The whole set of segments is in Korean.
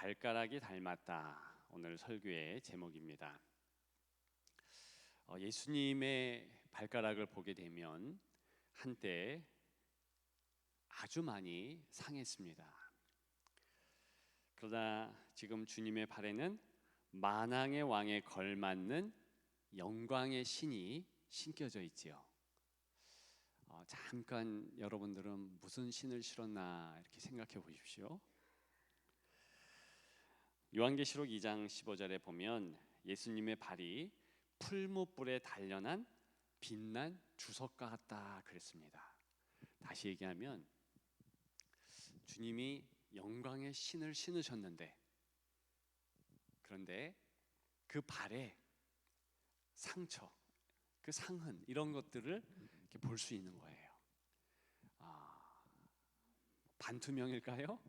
발가락이 닮았다. 오늘 설교의 제목입니다. 예수님의 발가락을 보게 되면 한때 아주 많이 상했습니다. 그러나 지금 주님의 발에는 만왕의 왕에 걸맞는 영광의 신이 신겨져 있지요. 잠깐 여러분들은 무슨 신을 실었나 이렇게 생각해 보십시오. 요한계시록 2장 15절에 보면 예수님의 발이 풀무불에 단련한 빛난 주석과 같다 그랬습니다. 다시 얘기하면 주님이 영광의 신을 신으셨는데, 그런데 그 발에 상처, 그 상흔 이런 것들을 이렇게 볼 수 있는 거예요. 반투명일까요?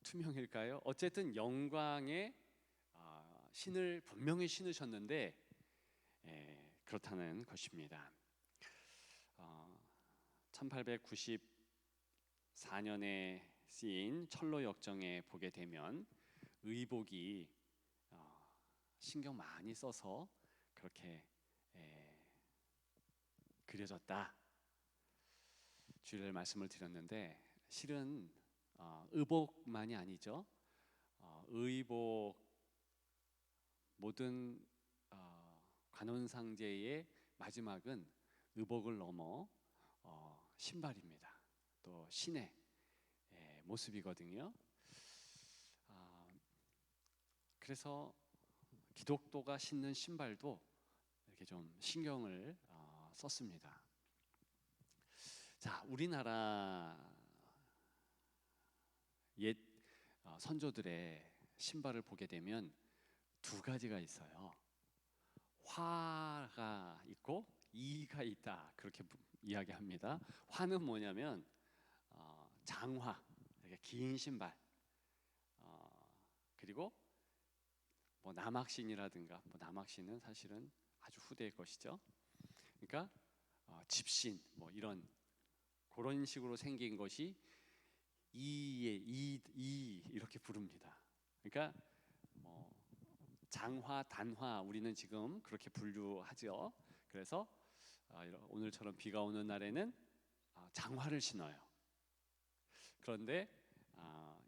투명일까요? 어쨌든 영광의 신을 분명히 신으셨는데 그렇다는 것입니다. 1894년에 쓰인 철로 역정에 보게 되면 의복이 신경 많이 써서 그렇게 그려졌다. 주일날 말씀을 드렸는데 실은 의복만이 아니죠. 의복, 모든 관원상제의 마지막은 의복을 넘어 신발입니다. 또 신의 모습이거든요. 그래서 기독교가 신는 신발도 이렇게 좀 신경을 썼습니다. 자, 우리나라 옛 선조들의 신발을 보게 되면 두 가지가 있어요. 화가 있고 이가 있다, 그렇게 이야기합니다. 화는 뭐냐면 장화, 긴 신발, 그리고 뭐 남학신이라든가, 남학신은 사실은 아주 후대의 것이죠. 그러니까 집신, 뭐 이런 그런 식으로 생긴 것이 이 이렇게 부릅니다. 그러니까 뭐 장화, 단화 우리는 지금 그렇게 분류하죠. 그래서 오늘처럼 비가 오는 날에는 장화를 신어요. 그런데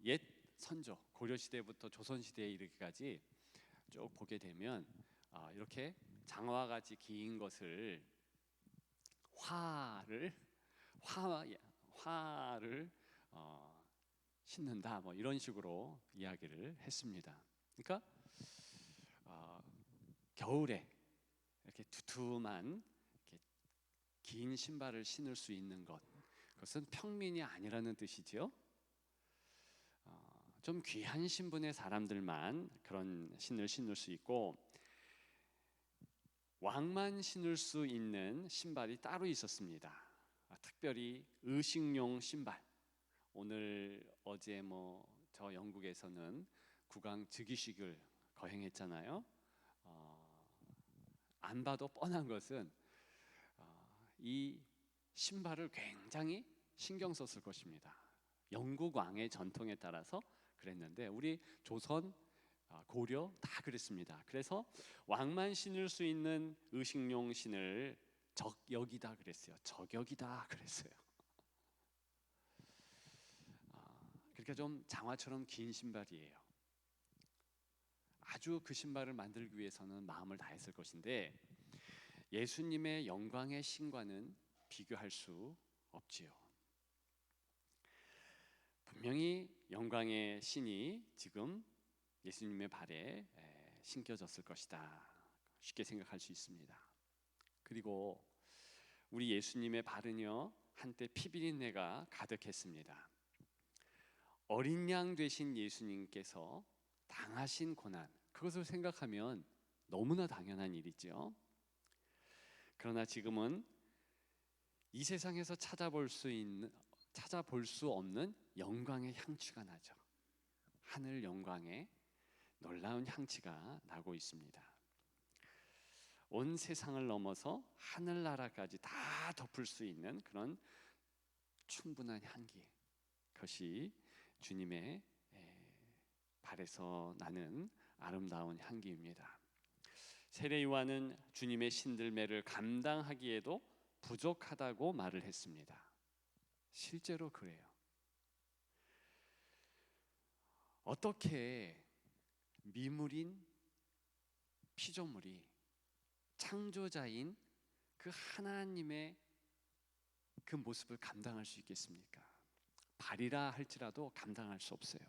옛 선조, 고려 시대부터 조선 시대에 이르기까지 쭉 보게 되면 이렇게 장화같이 긴 것을 화를 신는다, 뭐 이런 식으로 이야기를 했습니다. 그러니까 겨울에 이렇게 두툼한 이렇게 긴 신발을 신을 수 있는 것, 그것은 평민이 아니라는 뜻이지요. 좀 귀한 신분의 사람들만 그런 신을 신을 수 있고, 왕만 신을 수 있는 신발이 따로 있었습니다. 특별히 의식용 신발. 오늘 어제 저 영국에서는 국왕 즉위식을 거행했잖아요. 안 봐도 뻔한 것은 이 신발을 굉장히 신경 썼을 것입니다. 영국 왕의 전통에 따라서 그랬는데 우리 조선, 고려 다 그랬습니다. 그래서 왕만 신을 수 있는 의식용 신을 적역이다 그랬어요. 저격이다 그랬어요. 그러니까 좀 장화처럼 긴 신발이에요. 아주 그 신발을 만들기 위해서는 마음을 다했을 것인데 예수님의 영광의 신과는 비교할 수 없지요. 분명히 영광의 신이 지금 예수님의 발에 신겨졌을 것이다, 쉽게 생각할 수 있습니다. 그리고 우리 예수님의 발은요, 한때 피비린내가 가득했습니다. 어린 양 되신 예수님께서 당하신 고난, 그것을 생각하면 너무나 당연한 일이죠. 그러나 지금은 이 세상에서 찾아볼 수 없는 영광의 향취가 나죠. 하늘 영광의 놀라운 향취가 나고 있습니다. 온 세상을 넘어서 하늘나라까지 다 덮을 수 있는 그런 충분한 향기, 그것이 주님의 발에서 나는 아름다운 향기입니다. 세례 요한은 주님의 신들매를 감당하기에도 부족하다고 말을 했습니다. 실제로 그래요. 어떻게 미물인 피조물이 창조자인 그 하나님의 그 모습을 감당할 수 있겠습니까? 발이라 할지라도 감당할 수 없어요.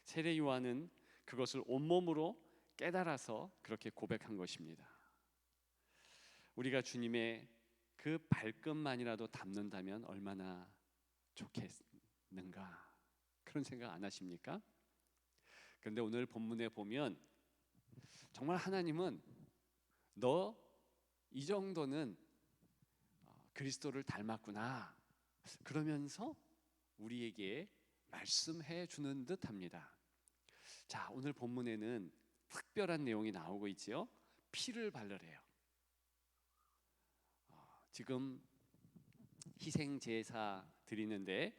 세례 요한은 그것을 온몸으로 깨달아서 그렇게 고백한 것입니다. 우리가 주님의 그 발끝만이라도 닮는다면 얼마나 좋겠는가, 그런 생각 안 하십니까? 그런데 오늘 본문에 보면 정말 하나님은 너 이 정도는 그리스도를 닮았구나, 그러면서 우리에게 말씀해 주는 듯 합니다. 자, 오늘 본문에는 특별한 내용이 나오고 있지요. 피를 발라래요. 지금 희생 제사 드리는데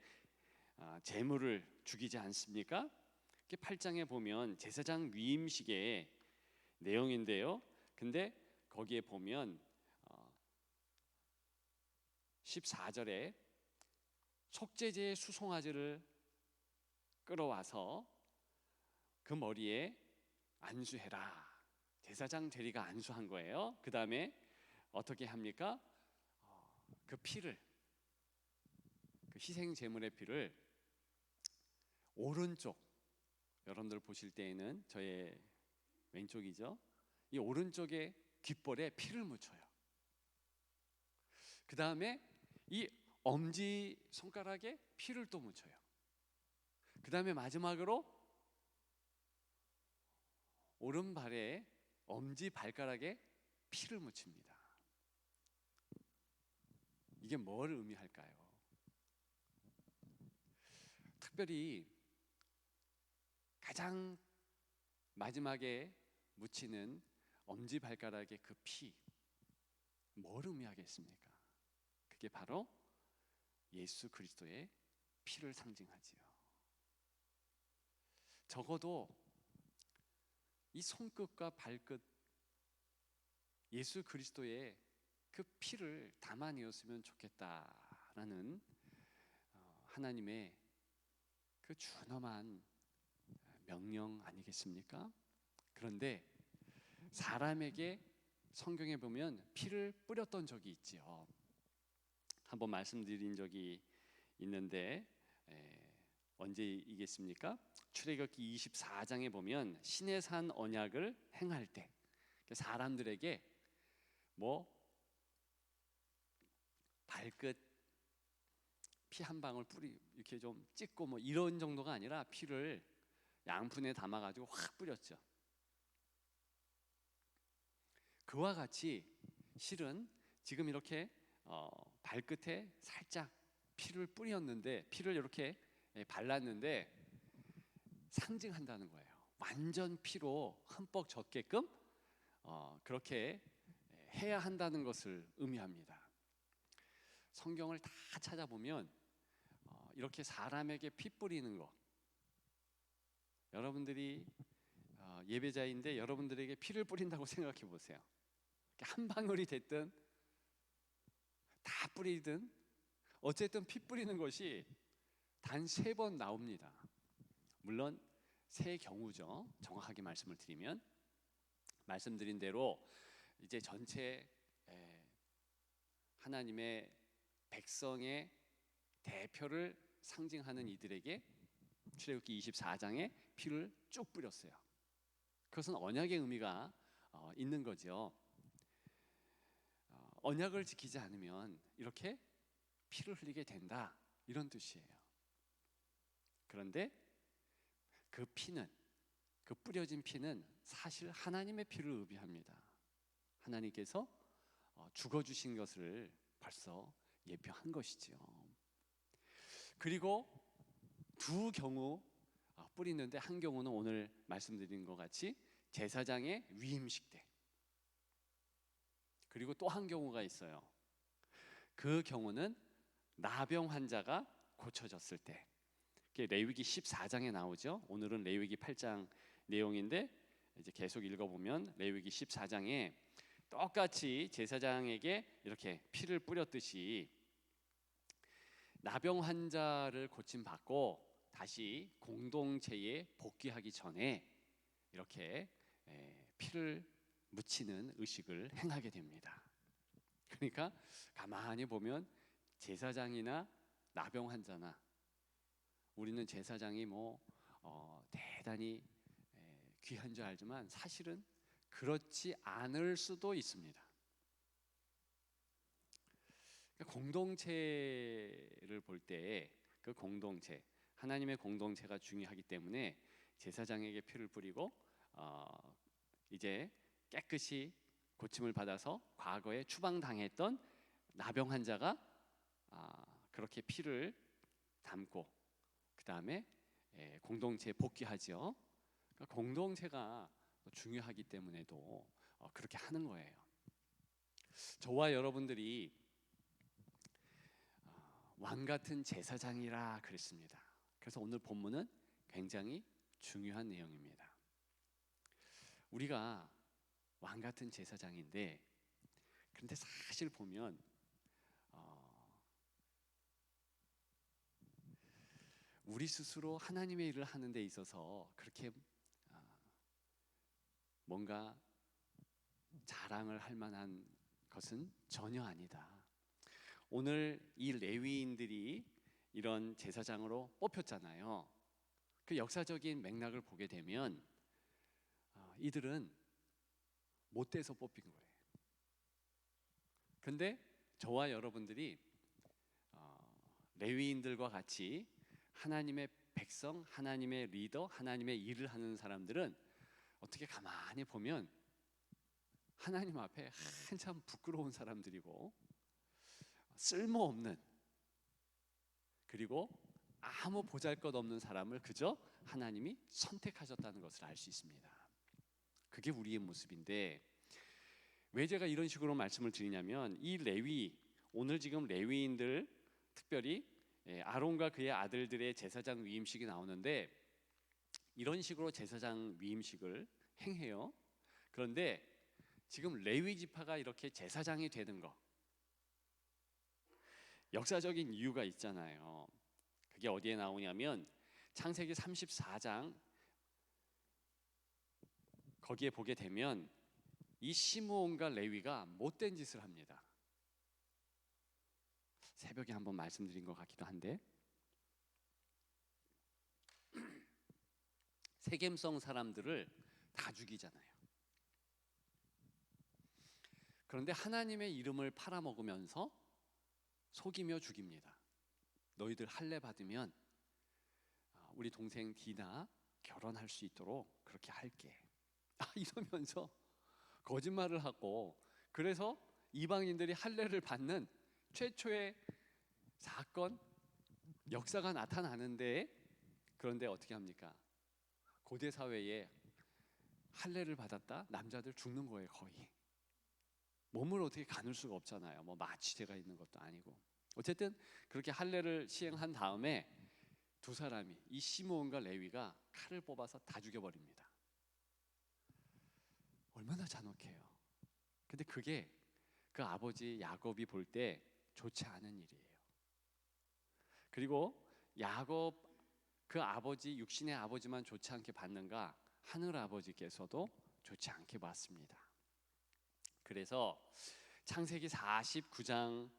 제물을 죽이지 않습니까? 8장에 보면 제사장 위임식의 내용인데요. 근데 거기에 보면 14절에 속죄제의 수송아지를 끌어와서 그 머리에 안수해라. 제사장 대리가 안수한 거예요. 그 다음에 어떻게 합니까? 그 피를, 그 희생 제물의 피를 오른쪽, 여러분들 보실 때에는 저의 왼쪽이죠. 이 오른쪽에 귓볼에 피를 묻혀요. 그 다음에 이 엄지 손가락에 피를 또 묻혀요. 그 다음에 마지막으로 오른발에 엄지 발가락에 피를 묻힙니다. 이게 뭘 의미할까요? 특별히 가장 마지막에 묻히는 엄지 발가락의 그 피, 뭘 의미하겠습니까? 그게 바로 예수 그리스도의 피를 상징하지요. 적어도 이 손끝과 발끝, 예수 그리스도의 그 피를 담아내었으면 좋겠다라는 하나님의 그 준엄한 명령 아니겠습니까? 그런데 사람에게 성경에 보면 피를 뿌렸던 적이 있지요. 한번 말씀드린 적이 있는데 언제이겠습니까? 출애굽기 24장에 보면 시내산 언약을 행할 때 사람들에게 뭐 발끝 피 한 방울 뿌리 이렇게 좀 찍고 뭐 이런 정도가 아니라 피를 양푼에 담아가지고 확 뿌렸죠. 그와 같이 실은 지금 이렇게 발끝에 살짝 피를 뿌렸는데, 피를 이렇게 발랐는데 상징한다는 거예요. 완전 피로 흠뻑 젖게끔 그렇게 해야 한다는 것을 의미합니다. 성경을 다 찾아보면 이렇게 사람에게 피 뿌리는 거, 여러분들이 예배자인데 여러분들에게 피를 뿌린다고 생각해 보세요. 한 방울이 됐든 다 뿌리든 어쨌든 피 뿌리는 것이 단 3번 나옵니다. 물론 세 경우죠. 정확하게 말씀을 드리면, 말씀드린 대로 이제 전체 하나님의 백성의 대표를 상징하는 이들에게 출애굽기 24장에 피를 쭉 뿌렸어요. 그것은 언약의 의미가 있는 거죠. 언약을 지키지 않으면 이렇게 피를 흘리게 된다, 이런 뜻이에요. 그런데 그 피는, 그 뿌려진 피는 사실 하나님의 피를 의미합니다. 하나님께서 죽어주신 것을 벌써 예표한 것이지요. 그리고 두 경우 뿌리는데, 한 경우는 오늘 말씀드린 것 같이 제사장의 위임식 때, 그리고 또 한 경우가 있어요. 그 경우는 나병 환자가 고쳐졌을 때, 그게 레위기 14장에 나오죠. 오늘은 레위기 8장 내용인데 이제 계속 읽어보면 레위기 14장에 똑같이 제사장에게 이렇게 피를 뿌렸듯이 나병 환자를 고침받고 다시 공동체에 복귀하기 전에 이렇게 피를 묻히는 의식을 행하게 됩니다. 그러니까 가만히 보면 제사장이나 나병 환자나 우리는 제사장이 대단히 귀한 줄 알지만 사실은 그렇지 않을 수도 있습니다. 공동체를 볼 때 그 공동체, 하나님의 공동체가 중요하기 때문에 제사장에게 피를 뿌리고 이제 깨끗이 고침을 받아서 과거에 추방당했던 나병 환자가 그렇게 피를 담고 그 다음에 공동체에 복귀하죠. 그러니까 공동체가 중요하기 때문에도 그렇게 하는 거예요. 저와 여러분들이 왕 같은 제사장이라 그랬습니다. 그래서 오늘 본문은 굉장히 중요한 내용입니다. 우리가 왕 같은 제사장인데 그런데 사실 보면 우리 스스로 하나님의 일을 하는 데 있어서 그렇게 뭔가 자랑을 할 만한 것은 전혀 아니다. 오늘 이 레위인들이 이런 제사장으로 뽑혔잖아요. 그 역사적인 맥락을 보게 되면 이들은 못 돼서 뽑힌 거예요. 근데 저와 여러분들이 레위인들과 같이 하나님의 백성, 하나님의 리더, 하나님의 일을 하는 사람들은 어떻게 가만히 보면 하나님 앞에 한참 부끄러운 사람들이고 쓸모없는, 그리고 아무 보잘것없는 사람을 그저 하나님이 선택하셨다는 것을 알 수 있습니다. 그게 우리의 모습인데 왜 제가 이런 식으로 말씀을 드리냐면 이 레위, 오늘 지금 레위인들 특별히 아론과 그의 아들들의 제사장 위임식이 나오는데 이런 식으로 제사장 위임식을 행해요. 그런데 지금 레위 지파가 이렇게 제사장이 되는 거 역사적인 이유가 있잖아요. 그게 어디에 나오냐면 창세기 34장 거기에 보게 되면 이 시므온과 레위가 못된 짓을 합니다. 새벽에 한번 말씀드린 것 같기도 한데 세겜성 사람들을 다 죽이잖아요. 그런데 하나님의 이름을 팔아먹으면서 속이며 죽입니다. 너희들 할례 받으면 우리 동생 디나 결혼할 수 있도록 그렇게 할게. 이러면서 거짓말을 하고, 그래서 이방인들이 할례를 받는 최초의 사건, 역사가 나타나는데, 그런데 어떻게 합니까? 고대 사회에 할례를 받았다 남자들 죽는 거예요. 거의 몸을 어떻게 가눌 수가 없잖아요. 마취제가 있는 것도 아니고. 어쨌든 그렇게 할례를 시행한 다음에 두 사람이, 이 시므온과 레위가 칼을 뽑아서 다 죽여버립니다. 얼마나 잔혹해요. 근데 그게 그 아버지 야곱이 볼 때 좋지 않은 일이에요. 그리고 야곱 그 아버지, 육신의 아버지만 좋지 않게 봤는가, 하늘 아버지께서도 좋지 않게 봤습니다. 그래서 창세기 49장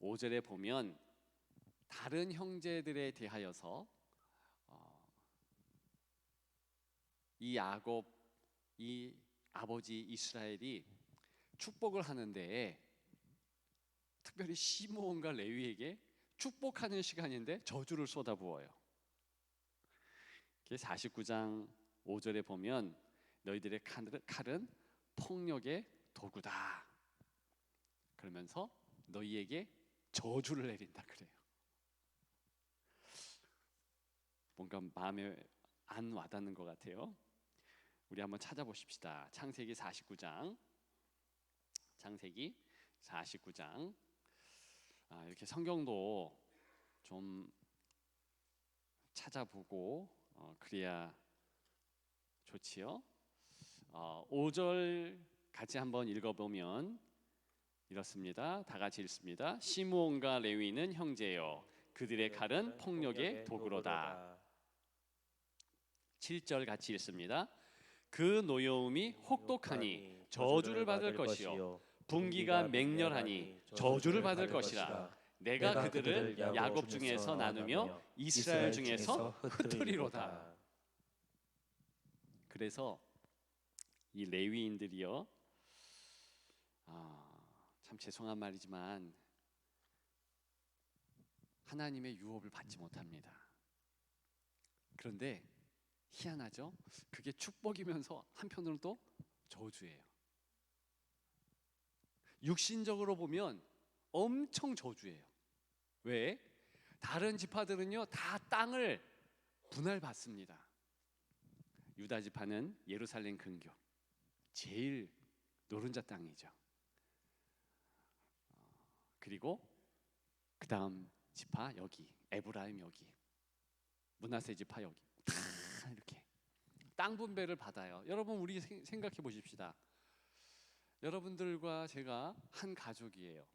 5절에 보면 다른 형제들에 대하여서 이 야곱, 이 아버지 이스라엘이 축복을 하는데 특별히 시므온과 레위에게 축복하는 시간인데 저주를 쏟아부어요. 49장 5절에 보면 너희들의 칼은 폭력의 도구다. 그러면서 너희에게 저주를 내린다 그래요. 뭔가 마음에 안 와닿는 것 같아요. 우리 한번 찾아보십시다. 창세기 49장. 창세기 49장. 이렇게 성경도 좀 찾아보고 그래야 좋지요. 5절 같이 한번 읽어보면 이렇습니다. 다 같이 읽습니다. 시므온과 레위는 형제요, 그들의 칼은 폭력의 도구로다. 7절 같이 읽습니다. 그 노여움이 혹독하니 저주를 받을 것이요, 분기가 맹렬하니 저주를 받을 것이라. 내가 그들을 야곱 중에서 나누며 이스라엘 중에서 흩으리로다. 그래서 이 레위인들이요, 참 죄송한 말이지만 하나님의 유업을 받지 못합니다. 그런데 희한하죠? 그게 축복이면서 한편으로는 또 저주예요. 육신적으로 보면 엄청 저주예요. 왜? 다른 지파들은요 다 땅을 분할받습니다. 유다 지파는 예루살렘 근교, 제일 노른자 땅이죠. 그리고 그 다음 지파 여기, 에브라임 여기, 므낫세 지파 여기, 다 이렇게 땅 분배를 받아요. 여러분, 우리 생각해 보십시다. 여러분들과 제가 한 가족이에요.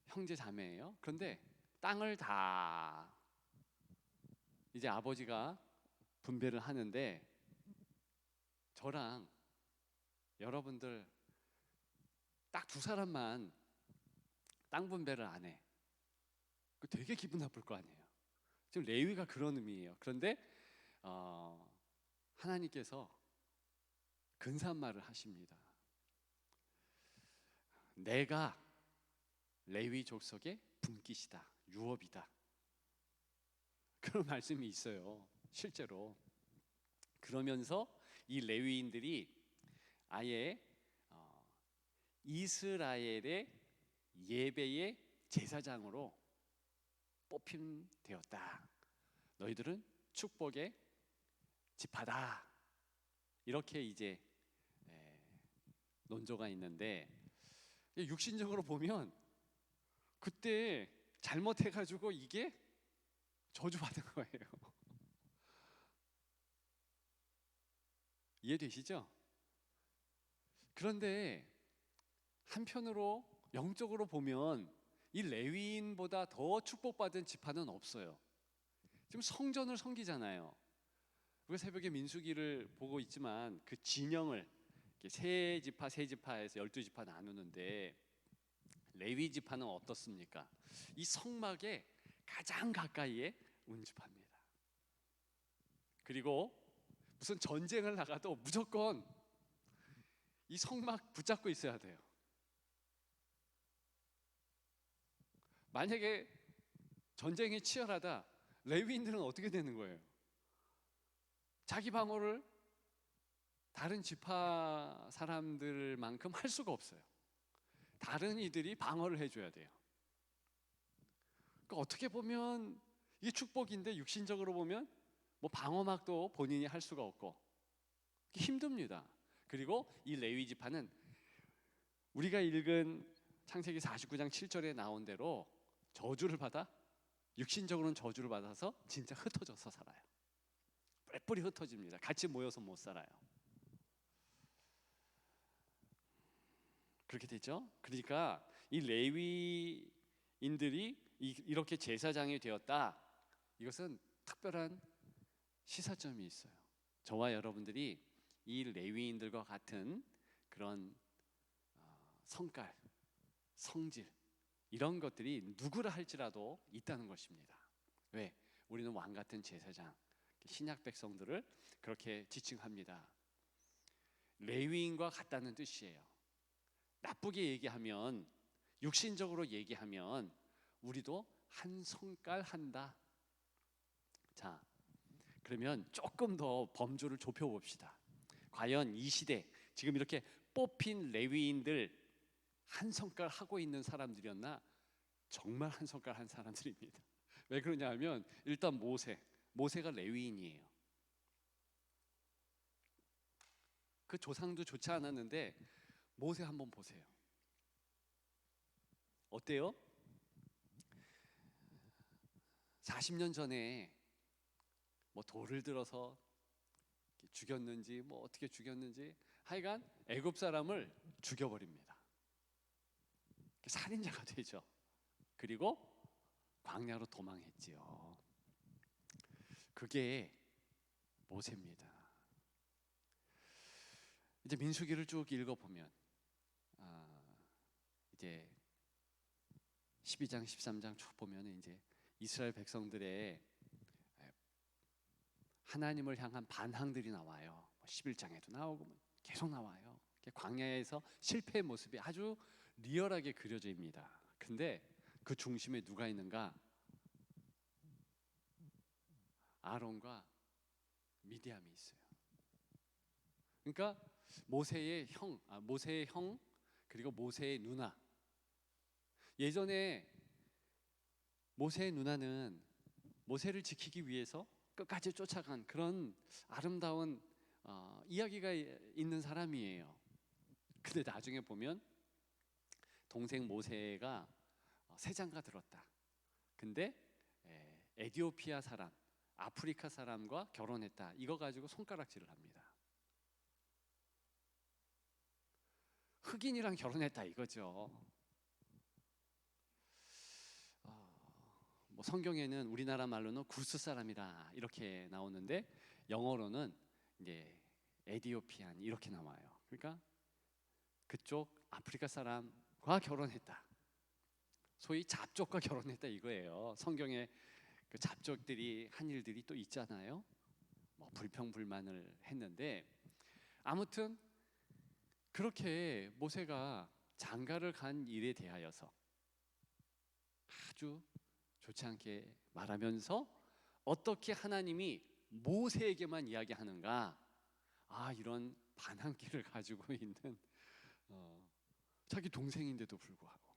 형제 자매예요. 그런데 땅을 다 이제 아버지가 분배를 하는데 저랑 여러분들 딱 두 사람만 땅 분배를 안 해. 되게 기분 나쁠 거 아니에요. 지금 레위가 그런 의미예요. 그런데 하나님께서 근사한 말을 하십니다. 내가 레위 족속의 분깃이다, 유업이다. 그런 말씀이 있어요, 실제로. 그러면서 이 레위인들이 아예 이스라엘의 예배의 제사장으로 뽑힘되었다. 너희들은 축복의 지파다. 이렇게 이제 논조가 있는데, 육신적으로 보면 그때 잘못해가지고 이게 저주받은 거예요. 이해되시죠? 그런데 한편으로 영적으로 보면 이 레위인보다 더 축복받은 지파는 없어요. 지금 성전을 섬기잖아요. 우리가 새벽에 민수기를 보고 있지만 그 진영을 세 지파에서 12지파 나누는데 레위 지파는 어떻습니까? 이 성막에 가장 가까이에 운집합니다. 그리고 무슨 전쟁을 나가도 무조건 이 성막 붙잡고 있어야 돼요. 만약에 전쟁이 치열하다, 레위인들은 어떻게 되는 거예요? 자기 방어를 다른 지파 사람들만큼 할 수가 없어요. 다른 이들이 방어를 해줘야 돼요. 그러니까 어떻게 보면 이게 축복인데 육신적으로 보면 뭐 방어막도 본인이 할 수가 없고 힘듭니다. 그리고 이 레위 지파는 우리가 읽은 창세기 49장 7절에 나온 대로 저주를 받아, 육신적으로는 저주를 받아서 진짜 흩어져서 살아요. 뿔뿔이 흩어집니다. 같이 모여서 못 살아요. 그렇게 되죠. 그러니까 이 레위인들이 이렇게 제사장이 되었다. 이것은 특별한 시사점이 있어요. 저와 여러분들이 이 레위인들과 같은 그런 성깔, 성질, 이런 것들이 누구라 할지라도 있다는 것입니다. 왜? 우리는 왕 같은 제사장, 신약 백성들을 그렇게 지칭합니다. 레위인과 같다는 뜻이에요. 나쁘게 얘기하면, 육신적으로 얘기하면 우리도 한 성깔 한다. 자, 그러면 조금 더 범주를 좁혀봅시다. 과연 이 시대 지금 이렇게 뽑힌 레위인들 한 성깔 하고 있는 사람들이었나? 정말 한 성깔 한 사람들입니다. 왜 그러냐 하면 일단 모세가 레위인이에요. 그 조상도 좋지 않았는데 모세 한번 보세요. 어때요? 40년 전에 뭐 돌을 들어서 죽였는지 뭐 어떻게 죽였는지 하여간 애굽 사람을 죽여버립니다. 살인자가 되죠. 그리고 광야로 도망했지요. 그게 모세입니다. 이제 민수기를 쭉 읽어보면 이제 12장 13장 쭉 보면 이제 이스라엘 백성들의 하나님을 향한 반항들이 나와요. 11장에도 나오고 계속 나와요. 광야에서 실패의 모습이 아주 리얼하게 그려집니다. 근데 그 중심에 누가 있는가? 아론과 미디암이 있어요. 그러니까 모세의 형 그리고 모세의 누나. 예전에 모세의 누나는 모세를 지키기 위해서 끝까지 쫓아간 그런 아름다운 이야기가 있는 사람이에요. 근데 나중에 보면 동생 모세가 세장가 들었다. 근데 에디오피아 사람, 아프리카 사람과 결혼했다. 이거 가지고 손가락질을 합니다. 흑인이랑 결혼했다 이거죠. 뭐 성경에는 우리나라 말로는 구스 사람이라 이렇게 나오는데 영어로는 이제 에디오피안 이렇게 나와요. 그러니까 그쪽 아프리카 사람과 결혼했다. 소위 잡족과 결혼했다 이거예요. 성경에 그 잡족들이 한 일들이 또 있잖아요. 뭐 불평불만을 했는데 아무튼 그렇게 모세가 장가를 간 일에 대하여서 아주 좋지 않게 말하면서 어떻게 하나님이 모세에게만 이야기하는가? 이런 반항기를 가지고 있는 자기 동생인데도 불구하고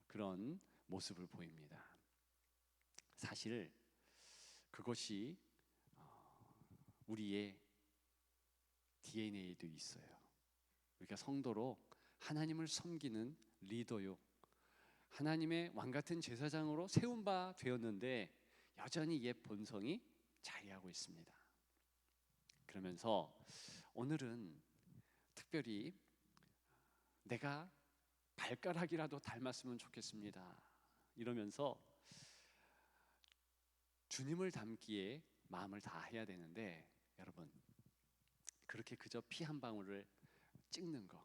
그런 모습을 보입니다. 사실 그것이 우리의 DNA에도 있어요. 우리가 성도로 하나님을 섬기는 리더요, 하나님의 왕같은 제사장으로 세운 바 되었는데 여전히 옛 본성이 자리하고 있습니다. 그러면서 오늘은 특별히 내가 발가락이라도 닮았으면 좋겠습니다. 이러면서 주님을 닮기에 마음을 다해야 되는데 여러분 그렇게 그저 피 한 방울을 찍는 거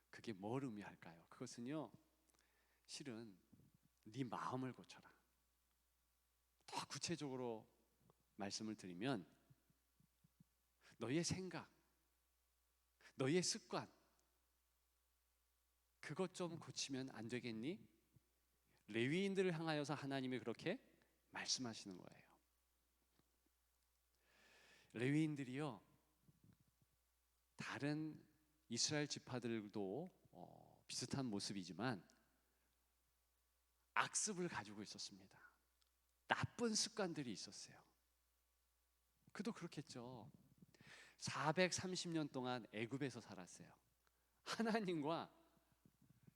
그게 뭘 의미할까요? 그것은요 실은 네 마음을 고쳐라. 더 구체적으로 말씀을 드리면 너의 생각, 너의 습관 그것 좀 고치면 안 되겠니? 레위인들을 향하여서 하나님이 그렇게 말씀하시는 거예요. 레위인들이요 다른 이스라엘 지파들도 비슷한 모습이지만 악습을 가지고 있었습니다. 나쁜 습관들이 있었어요. 그도 그렇겠죠. 430년 동안 애굽에서 살았어요. 하나님과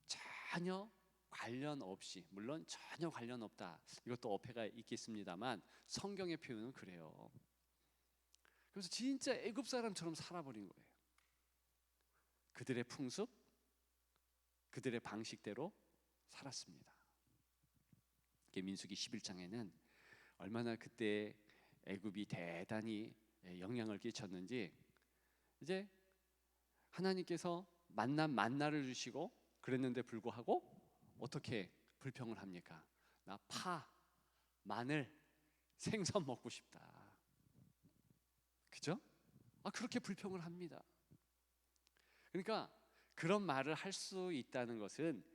전혀 관련 없이, 물론 전혀 관련 없다. 이것도 어폐가 있겠습니다만 성경의 표현은 그래요. 그래서 진짜 애굽 사람처럼 살아버린 거예요. 그들의 풍습, 그들의 방식대로 살았습니다. 민수기 11장에는 얼마나 그때 애굽이 대단히 영향을 끼쳤는지 이제 하나님께서 만나를 주시고 그랬는데 불구하고 어떻게 불평을 합니까? 나 파, 마늘, 생선 먹고 싶다. 그죠? 그렇게 불평을 합니다. 그러니까 그런 말을 할 수 있다는 것은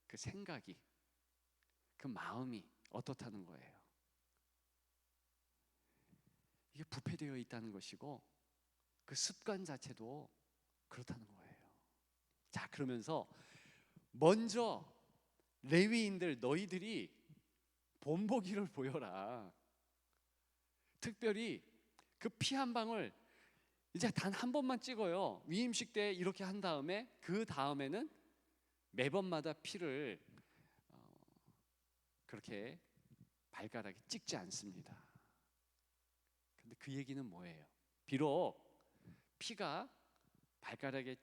그 생각이, 그 마음이 어떻다는 거예요. 이게 부패되어 있다는 것이고 그 습관 자체도 그렇다는 거예요. 자, 그러면서 먼저 레위인들 너희들이 본보기를 보여라. 특별히 그 피 한 방울 이제 단 한 번만 찍어요. 위임식 때 이렇게 한 다음에 그 다음에는 매번마다 피를 그렇게 발가락에 찍지 않습니다. 근데 그 얘기는 뭐예요? 비록 피가 발가락에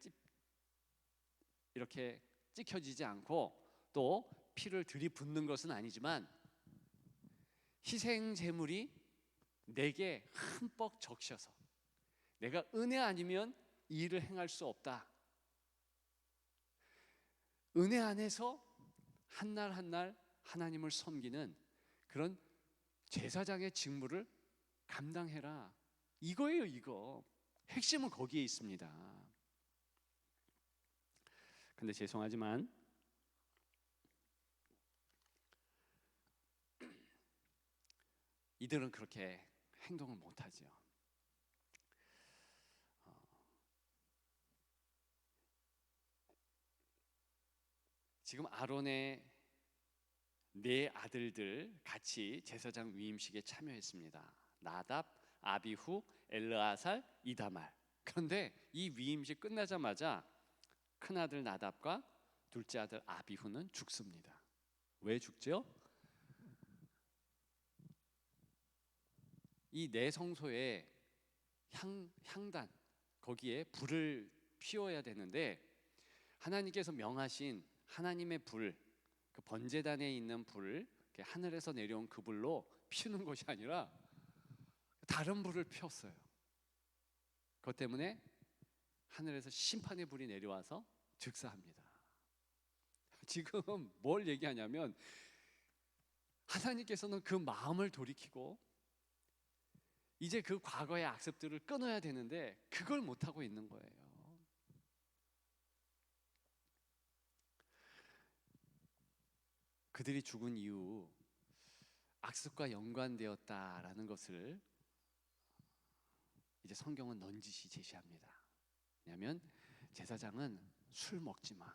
이렇게 찍혀지지 않고 또 피를 들이붓는 것은 아니지만 희생 제물이 내게 흠뻑 적셔서 내가 은혜 아니면 이 일을 행할 수 없다. 은혜 안에서 한 날 한 날 하나님을 섬기는 그런 제사장의 직무를 감당해라. 이거예요, 이거. 핵심은 거기에 있습니다. 근데 죄송하지만 이들은 그렇게 행동을 못하죠. 지금 아론의 네 아들들 같이 제사장 위임식에 참여했습니다. 나답, 아비후, 엘르아살, 이다말. 그런데 이 위임식 끝나자마자 큰아들 나답과 둘째 아들 아비후는 죽습니다. 왜 죽죠? 이 내성소의 향단 거기에 불을 피워야 되는데 하나님께서 명하신 하나님의 불, 그 번제단에 있는 불을 하늘에서 내려온 그 불로 피우는 것이 아니라 다른 불을 피웠어요. 그것 때문에 하늘에서 심판의 불이 내려와서 즉사합니다. 지금 뭘 얘기하냐면 하나님께서는 그 마음을 돌이키고 이제 그 과거의 악습들을 끊어야 되는데 그걸 못하고 있는 거예요. 그들이 죽은 이후 악습과 연관되었다라는 것을 이제 성경은 넌지시 제시합니다. 왜냐하면 제사장은 술 먹지 마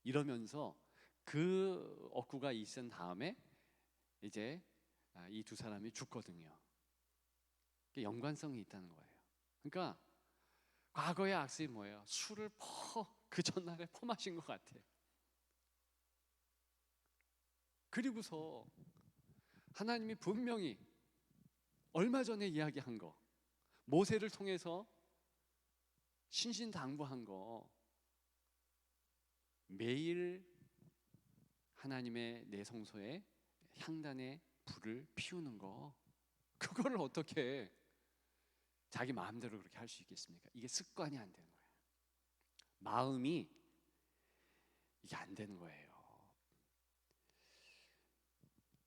이러면서 그 억구가 있은 다음에 이제 이 두 사람이 죽거든요. 연관성이 있다는 거예요. 그러니까 과거의 악습이 뭐예요? 술을 그 전날에 퍼마신 것 같아. 그리고서 하나님이 분명히 얼마 전에 이야기한 거, 모세를 통해서 신신당부한 거, 매일 하나님의 내성소에 향단의 불을 피우는 거, 그거를 어떻게 자기 마음대로 그렇게 할 수 있겠습니까? 이게 습관이 안 되는 거예요. 마음이 이게 안 되는 거예요.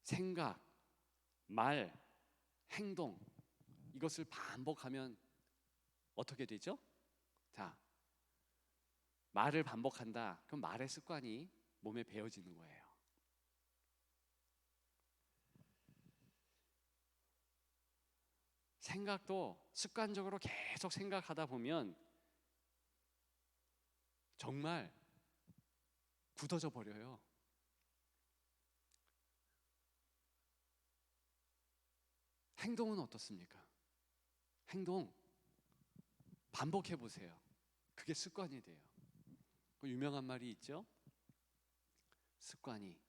생각, 말, 행동 이것을 반복하면 어떻게 되죠? 자, 말을 반복한다. 그럼 말의 습관이 몸에 배어지는 거예요. 생각도 습관적으로 계속 생각하다 보면 정말 굳어져 버려요. 행동은 어떻습니까? 행동 반복해 보세요. 그게 습관이 돼요. 그 유명한 말이 있죠. 습관이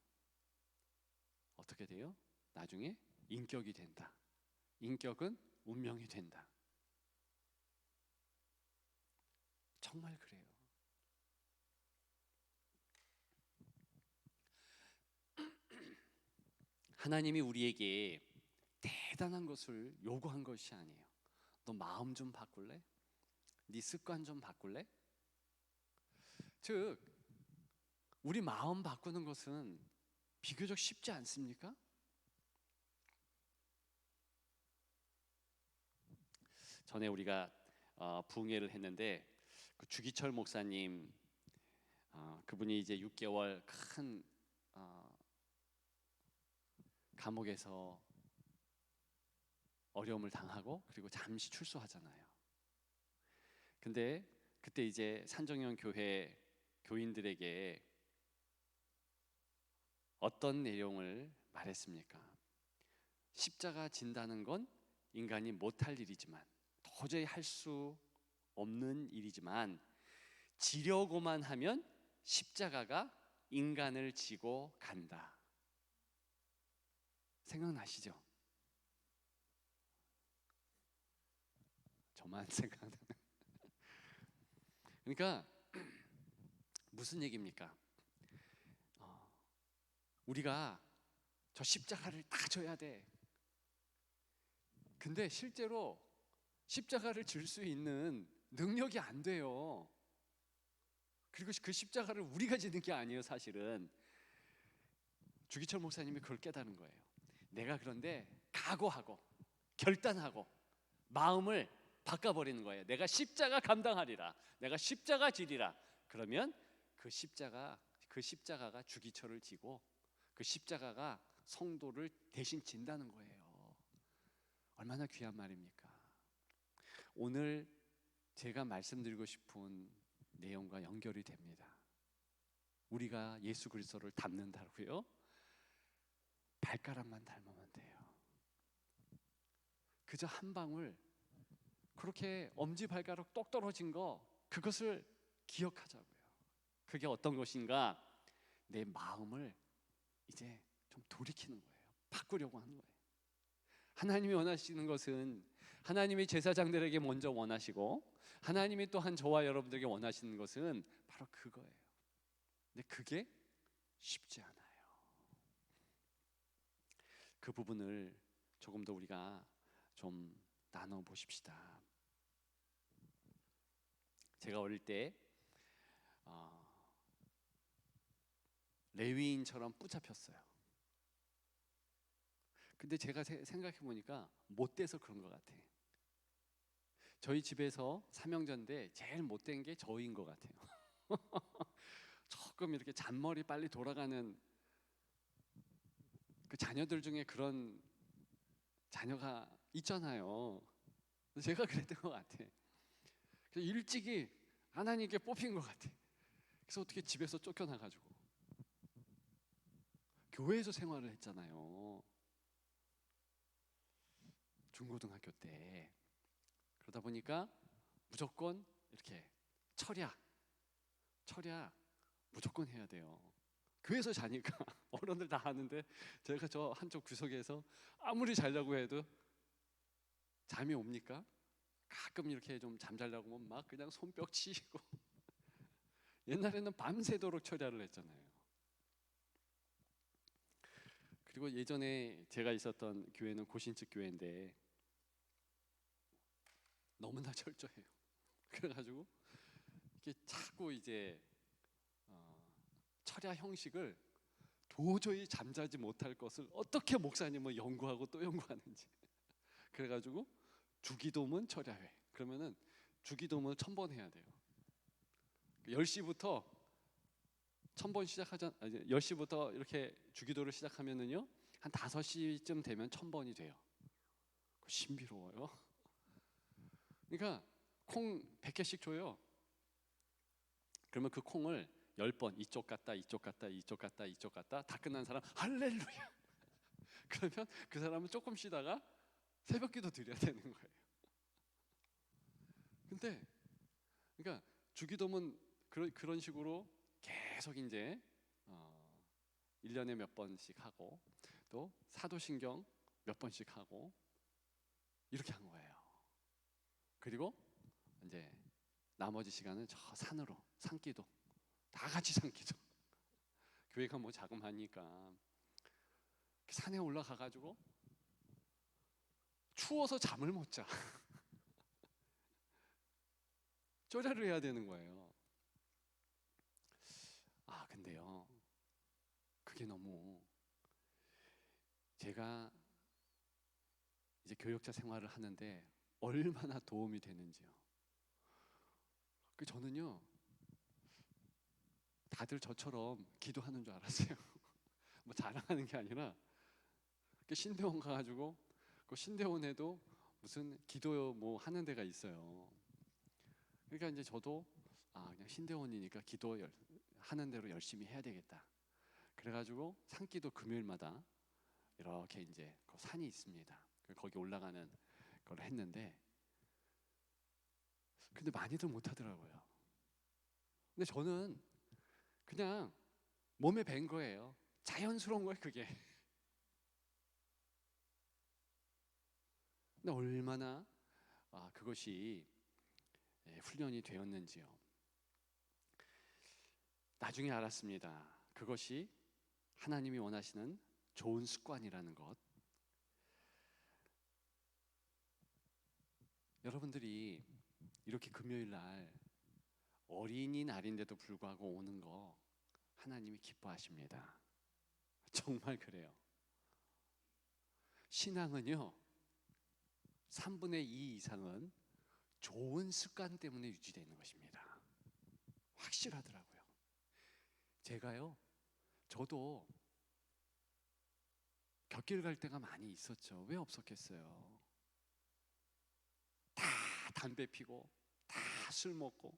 어떻게 돼요? 나중에 인격이 된다. 인격은 운명이 된다. 정말 그래요. 하나님이 우리에게 대단한 것을 요구한 것이 아니에요. 너 마음 좀 바꿀래? 네 습관 좀 바꿀래? 즉 우리 마음 바꾸는 것은 비교적 쉽지 않습니까? 전에 우리가 부흥회를 했는데 그 주기철 목사님 그분이 이제 6개월 큰 감옥에서 어려움을 당하고 그리고 잠시 출소하잖아요. 근데 그때 이제 산정형 교회 교인들에게 어떤 내용을 말했습니까? 십자가 진다는 건 인간이 못할 일이지만 도저히 할 수 없는 일이지만 지려고만 하면 십자가가 인간을 지고 간다. 생각나시죠? 저만 생각나는. 그러니까 무슨 얘기입니까? 우리가 저 십자가를 다 져야 돼. 근데 실제로 십자가를 질 수 있는 능력이 안 돼요. 그리고 그 십자가를 우리가 지는 게 아니에요. 사실은 주기철 목사님이 그걸 깨달은 거예요. 내가 그런데 각오하고 결단하고 마음을 바꿔버리는 거예요. 내가 십자가 감당하리라. 내가 십자가 지리라. 그러면 그 십자가가 주기철을 지고 그 십자가가 성도를 대신 진다는 거예요. 얼마나 귀한 말입니까? 오늘 제가 말씀드리고 싶은 내용과 연결이 됩니다. 우리가 예수 그리스도를 닮는다고요? 발가락만 닮으면 돼요. 그저 한 방울, 그렇게 엄지발가락 똑 떨어진 거, 그것을 기억하자고요. 그게 어떤 것인가? 내 마음을 이제 좀 돌이키는 거예요. 바꾸려고 하는 거예요. 하나님이 원하시는 것은 하나님이 제사장들에게 먼저 원하시고 하나님이 또한 저와 여러분들에게 원하시는 것은 바로 그거예요. 근데 그게 쉽지 않아요. 그 부분을 조금 더 우리가 좀 나눠 보십시다. 제가 어릴 때 레위인처럼 붙잡혔어요. 근데 제가 생각해 보니까 못돼서 그런 것 같아요. 저희 집에서 삼형제인데 제일 못된 게 저인 것 같아요. 조금 이렇게 잔머리 빨리 돌아가는 그 자녀들 중에 그런 자녀가 있잖아요. 제가 그랬던 것 같아요. 그래서 일찍이 하나님께 뽑힌 것 같아요. 그래서 어떻게 집에서 쫓겨나가지고 교회에서 생활을 했잖아요. 중고등학교 때. 그러다 보니까 무조건 이렇게 철야 무조건 해야 돼요. 교회에서 자니까 어른들 다 하는데 제가 저 한쪽 구석에서 아무리 자려고 해도 잠이 옵니까? 가끔 이렇게 좀 잠자려고 하면 막 그냥 손뼉 치고 옛날에는 밤새도록 철야를 했잖아요. 그리고 예전에 제가 있었던 교회는 고신측 교회인데 너무나 철저해요. 그래가지고 이게 자꾸 이제 철야 형식을 도저히 잠자지 못할 것을 어떻게 목사님은 연구하고 또 연구하는지. 그래가지고 주기도문 철야회. 그러면은 주기도문을 1000번 해야 돼요. 10시부터 1000번 시작하자. 10시부터 이렇게 주기도를 시작하면은요 한 5시쯤 되면 1000번이 돼요. 신비로워요. 그러니까 콩 100개씩 줘요. 그러면 그 콩을 10번 이쪽 갔다 이쪽 갔다 이쪽 갔다 이쪽 갔다 다 끝난 사람 할렐루야. 그러면 그 사람은 조금 쉬다가 새벽기도 드려야 되는 거예요. 근데 그러니까 주기도문 그런 식으로 계속 이제 1년에 몇 번씩 하고 또 사도신경 몇 번씩 하고 이렇게 한 거예요. 그리고 이제 나머지 시간은 저 산으로 산기도 다 같이 산기도. 교회가 뭐 자그마하니까 산에 올라가 가지고 추워서 잠을 못 자. 쪼자를 해야 되는 거예요. 근데요 그게 너무 제가 이제 교역자 생활을 하는데 얼마나 도움이 되는지요. 저는요 다들 저처럼 기도하는 줄 알았어요. 뭐 자랑하는 게 아니라 신대원 가가지고 그 신대원에도 무슨 기도 뭐 하는 데가 있어요. 그러니까 이제 저도 그냥 신대원이니까 기도 하는 대로 열심히 해야 되겠다. 그래가지고 산기도 금요일마다 이렇게 이제 그 산이 있습니다. 거기 올라가는 걸 했는데 근데 많이들 못하더라고요. 근데 저는 그냥 몸에 밴 거예요. 자연스러운 거예요 그게. 근데 얼마나 그것이 훈련이 되었는지요. 나중에 알았습니다. 그것이 하나님이 원하시는 좋은 습관이라는 것. 여러분들이 이렇게 금요일 날 어린이날인데도 불구하고 오는 거 하나님이 기뻐하십니다. 정말 그래요. 신앙은요, 3분의 2 이상은 좋은 습관 때문에 유지되는 것입니다. 확실하더라고요. 저도 곁길 갈 때가 많이 있었죠. 왜 없었겠어요? 다 담배 피고 다 술 먹고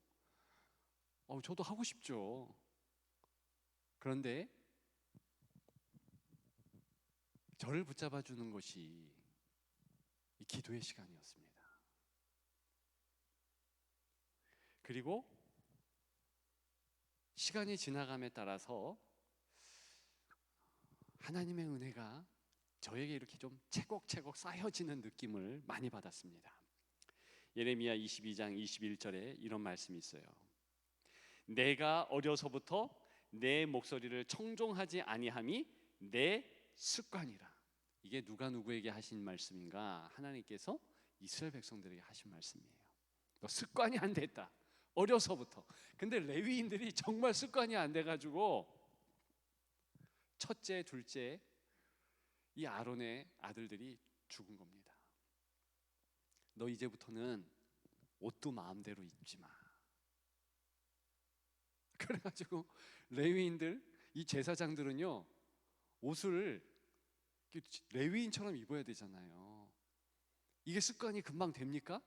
저도 하고 싶죠. 그런데 저를 붙잡아 주는 것이 이 기도의 시간이었습니다. 그리고 시간이 지나감에 따라서 하나님의 은혜가 저에게 이렇게 좀 채곡채곡 쌓여지는 느낌을 많이 받았습니다. 예레미야 22장 21절에 이런 말씀이 있어요. 내가 어려서부터 내 목소리를 청종하지 아니함이 내 습관이라. 이게 누가 누구에게 하신 말씀인가? 하나님께서 이스라엘 백성들에게 하신 말씀이에요. 너 습관이 안 됐다. 어려서부터. 근데 레위인들이 정말 습관이 안 돼가지고 첫째, 둘째 이 아론의 아들들이 죽은 겁니다. 너 이제부터는 옷도 마음대로 입지 마. 그래가지고 레위인들, 이 제사장들은요 옷을 레위인처럼 입어야 되잖아요. 이게 습관이 금방 됩니까?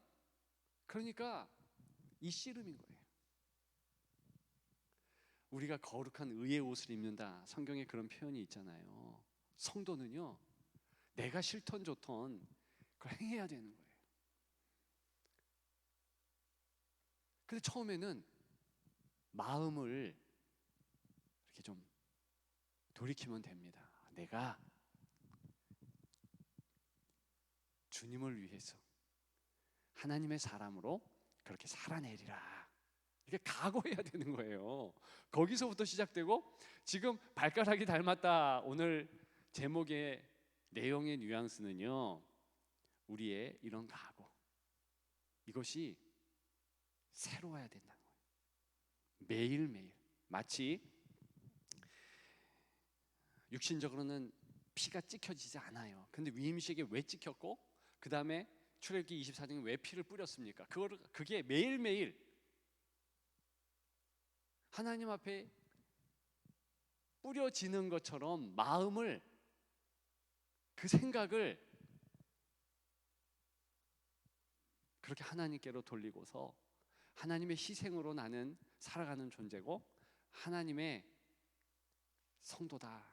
그러니까 이 씨름인 거예요. 우리가 거룩한 의의 옷을 입는다, 성경에 그런 표현이 있잖아요. 성도는요 내가 싫던 좋던 그걸 행해야 되는 거예요. 근데 처음에는 마음을 이렇게 좀 돌이키면 됩니다. 내가 주님을 위해서 하나님의 사람으로 그렇게 살아내리라. 이렇게 각오해야 되는 거예요. 거기서부터 시작되고, 지금 발가락이 닮았다 오늘 제목의 내용의 뉘앙스는요 우리의 이런 각오, 이것이 새로워야 된다는 거예요. 매일매일. 마치 육신적으로는 피가 찍혀지지 않아요. 근데 위임식에 왜 찍혔고 그 다음에 출애굽기 24장에 왜 피를 뿌렸습니까? 그게 매일매일 하나님 앞에 뿌려지는 것처럼 마음을, 그 생각을 그렇게 하나님께로 돌리고서 하나님의 희생으로 나는 살아가는 존재고 하나님의 성도다,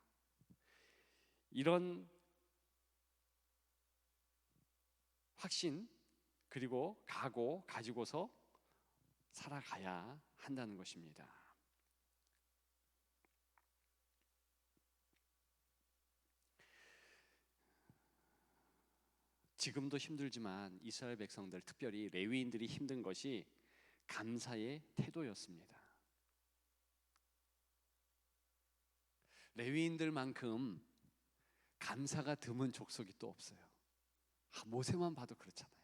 이런 확신 그리고 각오 가지고서 살아가야 한다는 것입니다. 지금도 힘들지만 이스라엘 백성들, 특별히 레위인들이 힘든 것이 감사의 태도였습니다. 레위인들만큼 감사가 드문 족속이 또 없어요. 모세만 봐도 그렇잖아요.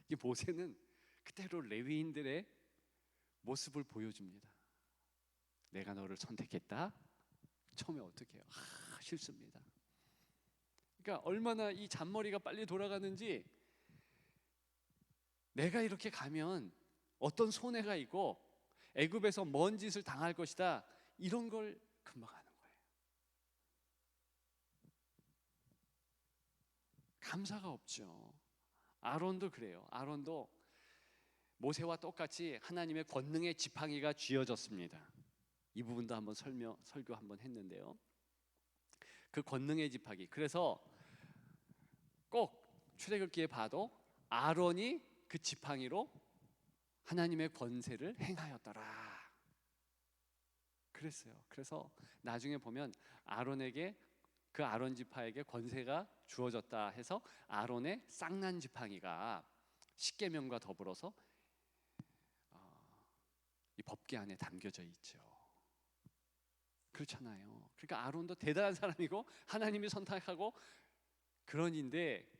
이 모세는 그대로 레위인들의 모습을 보여줍니다. 내가 너를 선택했다. 처음에 어떻게 해요? 싫습니다. 그러니까 얼마나 이 잔머리가 빨리 돌아가는지, 내가 이렇게 가면 어떤 손해가 있고 애굽에서 뭔 짓을 당할 것이다, 이런 걸 금방 하는 거예요. 감사가 없죠. 아론도 그래요. 아론도 모세와 똑같이 하나님의 권능의 지팡이가 쥐어졌습니다. 이 부분도 한번 설교 한번 했는데요. 그 권능의 지팡이. 그래서 꼭 출애굽기에 봐도 아론이 그 지팡이로 하나님의 권세를 그랬어요. 그래서 나중에 보면 아론에게 그 아론 지파에게 권세가 주어졌다 해서 아론의 쌍난 지팡이가 십계명과 더불어서 이 법궤 안에 담겨져 있죠. 그렇잖아요. 그러니까 아론도 대단한 사람이고 하나님이 선택하고 그런인데,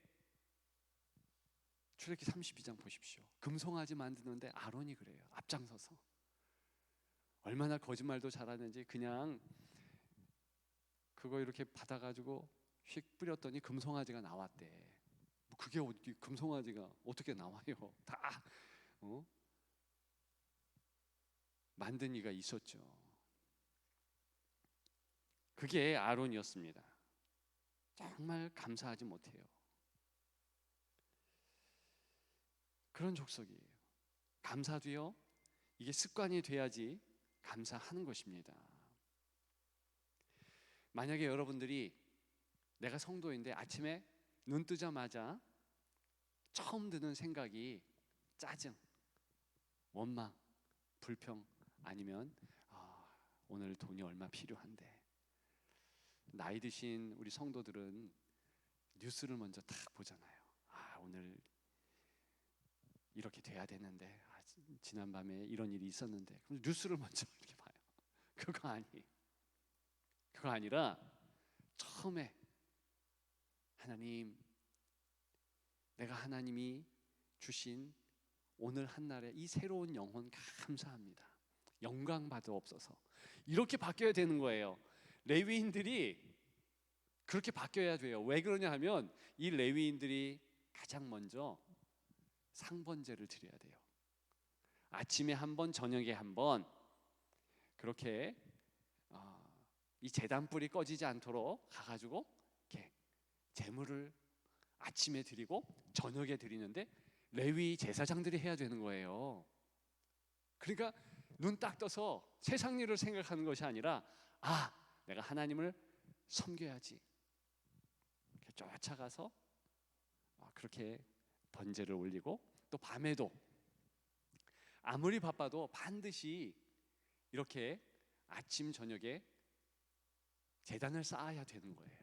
출애굽기 32장 보십시오. 금송아지 만드는데 아론이 그래요. 앞장서서 얼마나 거짓말도 잘하는지, 그냥 그거 이렇게 받아가지고 휙 뿌렸더니 금송아지가 나왔대. 뭐 그게 어떻게 금송아지가 어떻게 나와요? 다 만든 이가 있었죠. 그게 아론이었습니다. 정말 감사하지 못해요. 그런 족속이에요. 감사도요, 이게 습관이 돼야지 감사하는 것입니다. 만약에 여러분들이 내가 성도인데 아침에 눈 뜨자마자 처음 드는 생각이 짜증, 원망, 불평, 아니면 오늘 돈이 얼마 필요한데, 나이 드신 우리 성도들은 뉴스를 먼저 딱 보잖아요. 오늘 이렇게 돼야 되는데, 지난밤에 이런 일이 있었는데, 그럼 뉴스를 먼저 이렇게 봐요. 그거 아니라 처음에 하나님, 내가 하나님이 주신 오늘 한날에 이 새로운 영혼 감사합니다. 영광 받으옵소서. 이렇게 바뀌어야 되는 거예요. 레위인들이 그렇게 바뀌어야 돼요. 왜 그러냐 하면 이 레위인들이 가장 먼저 상번제를 드려야 돼요. 아침에 한 번, 저녁에 한 번, 그렇게 이 제단불이 꺼지지 않도록 가가지고 이렇게 제물을 아침에 드리고 저녁에 드리는데, 레위 제사장들이 해야 되는 거예요. 그러니까 눈 딱 떠서 세상 일을 생각하는 것이 아니라, 내가 하나님을 섬겨야지, 이렇게 쫓아가서 그렇게 번제를 올리고, 또 밤에도 아무리 바빠도 반드시 이렇게 아침 저녁에 제단을 쌓아야 되는 거예요.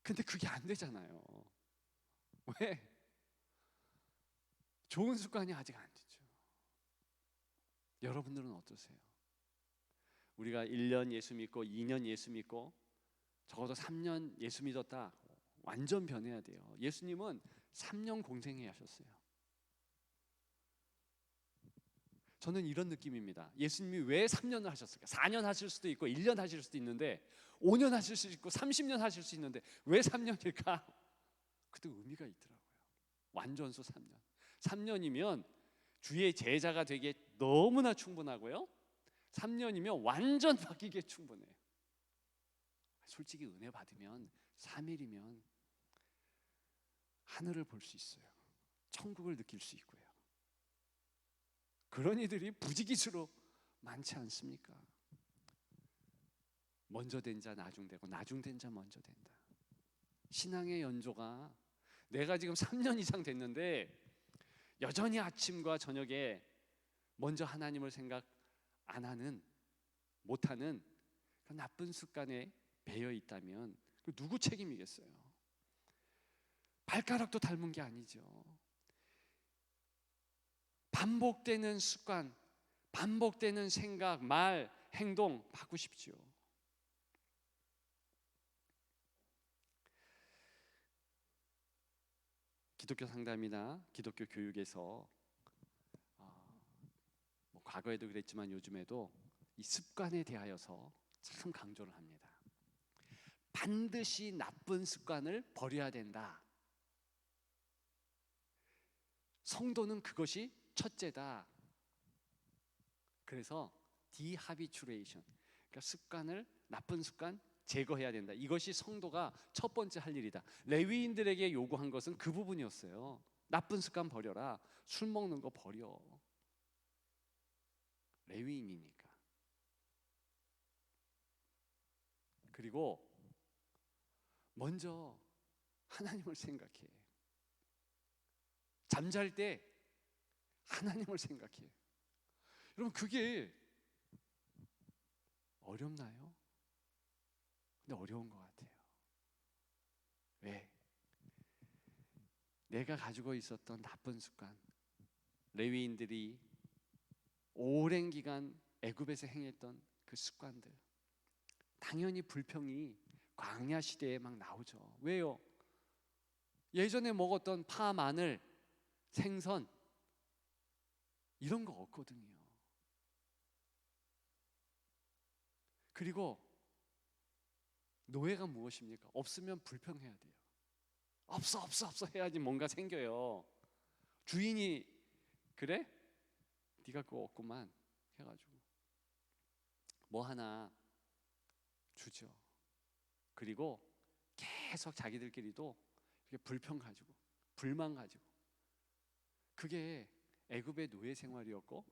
근데 그게 안 되잖아요. 왜? 좋은 습관이 아직 안 되죠. 여러분들은 어떠세요? 우리가 1년 예수 믿고 2년 예수 믿고 적어도 3년 예수 믿었다, 완전 변해야 돼요. 예수님은 3년 공생애 하셨어요. 저는 이런 느낌입니다. 예수님이 왜 3년을 하셨을까? 4년 하실 수도 있고 1년 하실 수도 있는데, 5년 하실 수 있고 30년 하실 수 있는데 왜 3년일까? 그것도 의미가 있더라고요. 완전수 3년. 3년이면 주의 제자가 되기에 너무나 충분하고요, 3년이면 완전 바뀌기에 충분해요. 솔직히 은혜 받으면 3일이면 하늘을 볼 수 있어요. 천국을 느낄 수 있고요. 그런 이들이 부지기수로 많지 않습니까? 먼저 된 자 나중되고 나중된 자 먼저 된다. 신앙의 연조가, 내가 지금 3년 이상 됐는데 여전히 아침과 저녁에 먼저 하나님을 생각 안 하는, 못하는 그 나쁜 습관에 배어 있다면 누구 책임이겠어요? 발가락도 닮은 게 아니죠. 반복되는 습관, 반복되는 생각, 말, 행동 바꾸십시오. 기독교 상담이나 기독교 교육에서 과거에도 그랬지만 요즘에도 이 습관에 대하여서 참 강조를 합니다. 반드시 나쁜 습관을 버려야 된다. 성도는 그것이 첫째다. 그래서 디하비추레이션, 그러니까 습관을, 나쁜 습관 제거해야 된다. 이것이 성도가 첫 번째 할 일이다. 레위인들에게 요구한 것은 그 부분이었어요. 나쁜 습관 버려라. 술 먹는 거 버려. 레위인이니까. 그리고 먼저 하나님을 생각해. 잠잘 때 하나님을 생각해. 여러분, 그게 어렵나요? 근데 어려운 것 같아요. 왜? 내가 가지고 있었던 나쁜 습관, 레위인들이 오랜 기간 애굽에서 행했던 그 습관들, 당연히 불평이 광야 시대에 막 나오죠. 왜요? 예전에 먹었던 파, 마늘, 생선 이런 거 없거든요. 그리고 노예가 무엇입니까? 없으면 불평해야 돼요. 없어 없어 없어 해야지 뭔가 생겨요. 주인이 그래? 네가 그거 없구만 해가지고 뭐 하나 주죠. 그리고 계속 자기들끼리도 이렇게 불평 가지고 불만 가지고, 그게 애굽의 노예 생활이었고,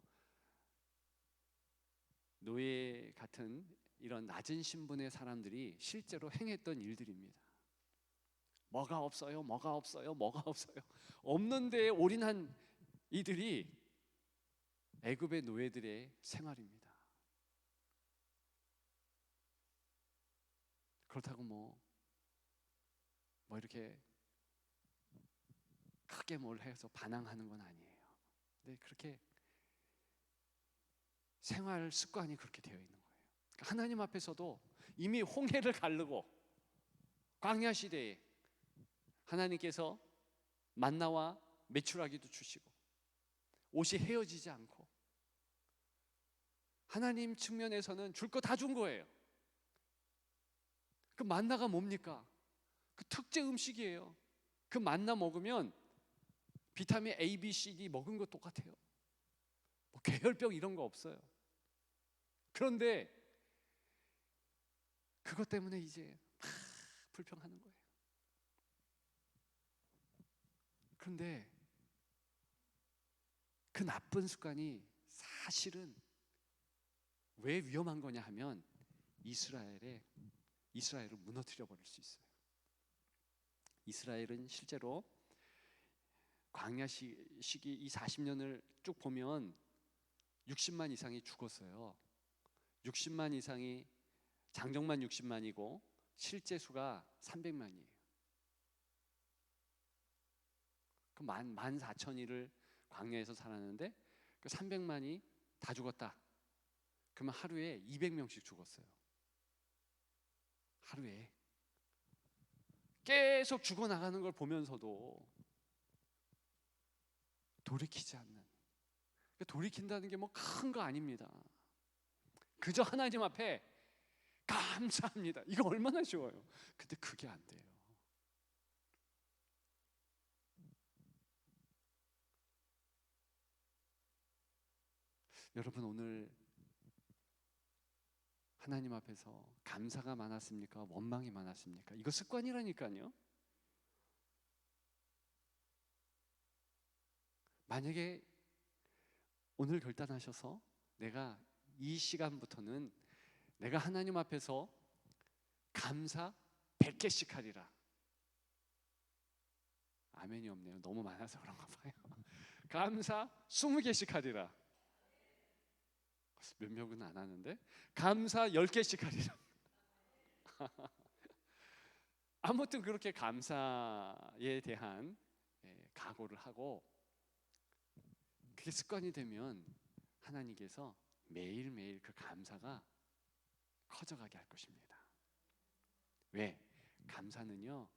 노예 같은 이런 낮은 신분의 사람들이 실제로 행했던 일들입니다. 뭐가 없어요? 뭐가 없어요? 뭐가 없어요? 없는 데에 올인한 이들이 애굽의 노예들의 생활입니다. 그렇다고 뭐 이렇게 크게 뭘 해서 반항하는 건 아니에요. 근데 그렇게 생활 습관이 그렇게 되어 있는 거예요. 그러니까 하나님 앞에서도 이미 홍해를 가르고 광야 시대에 하나님께서 만나와 메추라기도 주시고 옷이 헤어지지 않고, 하나님 측면에서는 줄 거 다 준 거예요. 그 만나가 뭡니까? 그 특제 음식이에요. 그 만나 먹으면 비타민 A, B, C, D 먹은 거 똑같아요. 뭐 괴혈병 이런 거 없어요. 그런데 그것 때문에 이제 막 불평하는 거예요. 그런데 그 나쁜 습관이 사실은 왜 위험한 거냐 하면 이스라엘을 무너뜨려 버릴 수 있어요. 이스라엘은 실제로 광야 시기 이 40년을 쭉 보면 60만 이상이 죽었어요. 60만 이상이 장정만 60만이고 실제 수가 300만이에요. 그 14,000일을 광야에서 살았는데 그 300만이 다 죽었다. 그러면 하루에 200명씩 죽었어요. 하루에 계속 죽어나가는 걸 보면서도 돌이키지 않는, 돌이킨다는 게 뭐 큰 거 아닙니다. 그저 하나님 앞에 감사합니다. 이거 얼마나 쉬워요. 근데 그게 안 돼요. 여러분, 오늘 하나님 앞에서 감사가 많았습니까? 원망이 많았습니까? 이거 습관이라니까요. 만약에 오늘 결단하셔서 내가 이 시간부터는 내가 하나님 앞에서 감사 100개씩 하리라. 아멘이 없네요. 너무 많아서 그런가 봐요. 감사 20개씩 하리라. 몇 명은 안 하는데 감사 10개씩 하리라. 아무튼 그렇게 감사에 대한 각오를 하고, 그게 습관이 되면 하나님께서 매일매일 그 감사가 커져가게 할 것입니다. 왜? 감사는요,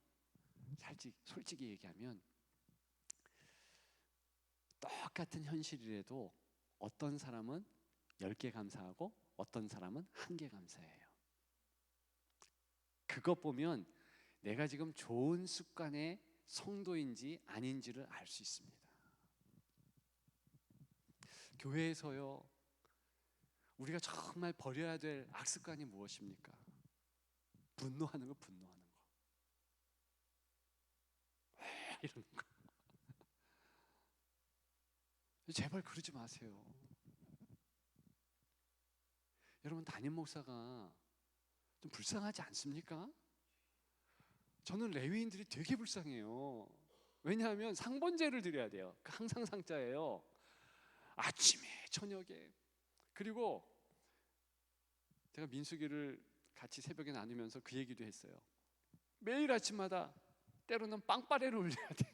솔직히 얘기하면 똑같은 현실이라도 어떤 사람은 10개 감사하고 어떤 사람은 1개 감사해요. 그것 보면 내가 지금 좋은 습관의 성도인지 아닌지를 알 수 있습니다. 교회에서요, 우리가 정말 버려야 될 악습관이 무엇입니까? 분노하는 거. 왜 이러는 거. 제발 그러지 마세요. 여러분, 담임 목사가 좀 불쌍하지 않습니까? 저는 레위인들이 되게 불쌍해요. 왜냐하면 상번제를 드려야 돼요. 항상 상자예요. 아침에 저녁에. 그리고 제가 민수기를 같이 새벽에 나누면서 그 얘기도 했어요. 매일 아침마다 때로는 빵빠레를 울려야 돼.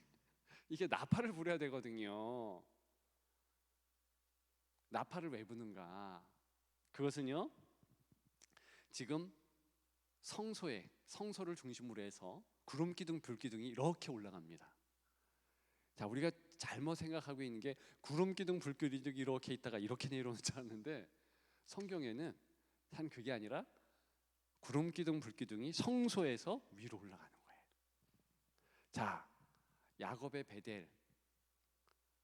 이게 나팔을 불어야 되거든요. 나팔을 왜 부는가? 그것은요, 지금 성소를 중심으로 해서 구름기둥 불기둥이 이렇게 올라갑니다. 자, 우리가 잘못 생각하고 있는 게 구름기둥 불기둥이 이렇게 있다가 이렇게 내려오는 줄 아는데, 성경에는 한 그게 아니라 구름기둥 불기둥이 성소에서 위로 올라가는 거예요. 자, 야곱의 베델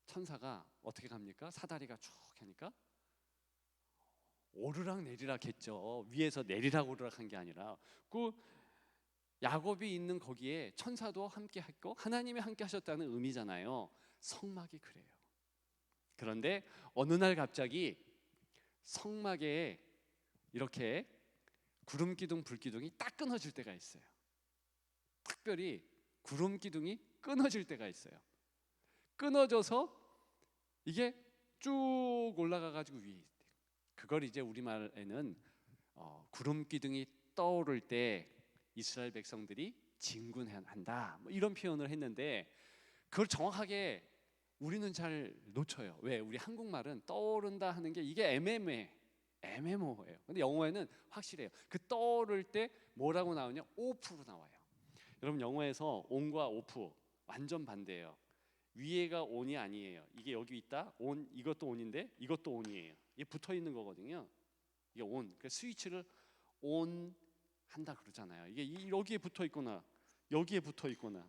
천사가 어떻게 갑니까? 사다리가 쭉 하니까 오르락 내리락 했죠. 위에서 내리락 오르락 한 게 아니라 그 야곱이 있는 거기에 천사도 함께 했고 하나님이 함께 하셨다는 의미잖아요. 성막이 그래요. 그런데 어느 날 갑자기 성막에 이렇게 구름기둥 불기둥이 딱 끊어질 때가 있어요. 특별히 구름기둥이 끊어질 때가 있어요. 끊어져서 이게 쭉 올라가 가지고 위에, 그걸 이제 우리말에는 구름기둥이 떠오를 때 이스라엘 백성들이 진군한다, 뭐 이런 표현을 했는데, 그걸 정확하게 우리는 잘 놓쳐요. 왜? 우리 한국말은 떠오른다 하는 게 이게 애매모호해요. 근데 영어에는 확실해요. 그 떠오를 때 뭐라고 나오냐? 오프로 나와요. 여러분, 영어에서 온과 오프 완전 반대예요. 위에가 온이 아니에요. 이게 여기 있다 온, 이것도 온인데 이것도 온이에요. 이게 붙어 있는 거거든요. 이게 온, 그 스위치를 온 한다 그러잖아요. 이게 여기에 붙어 있거나 여기에 붙어 있거나,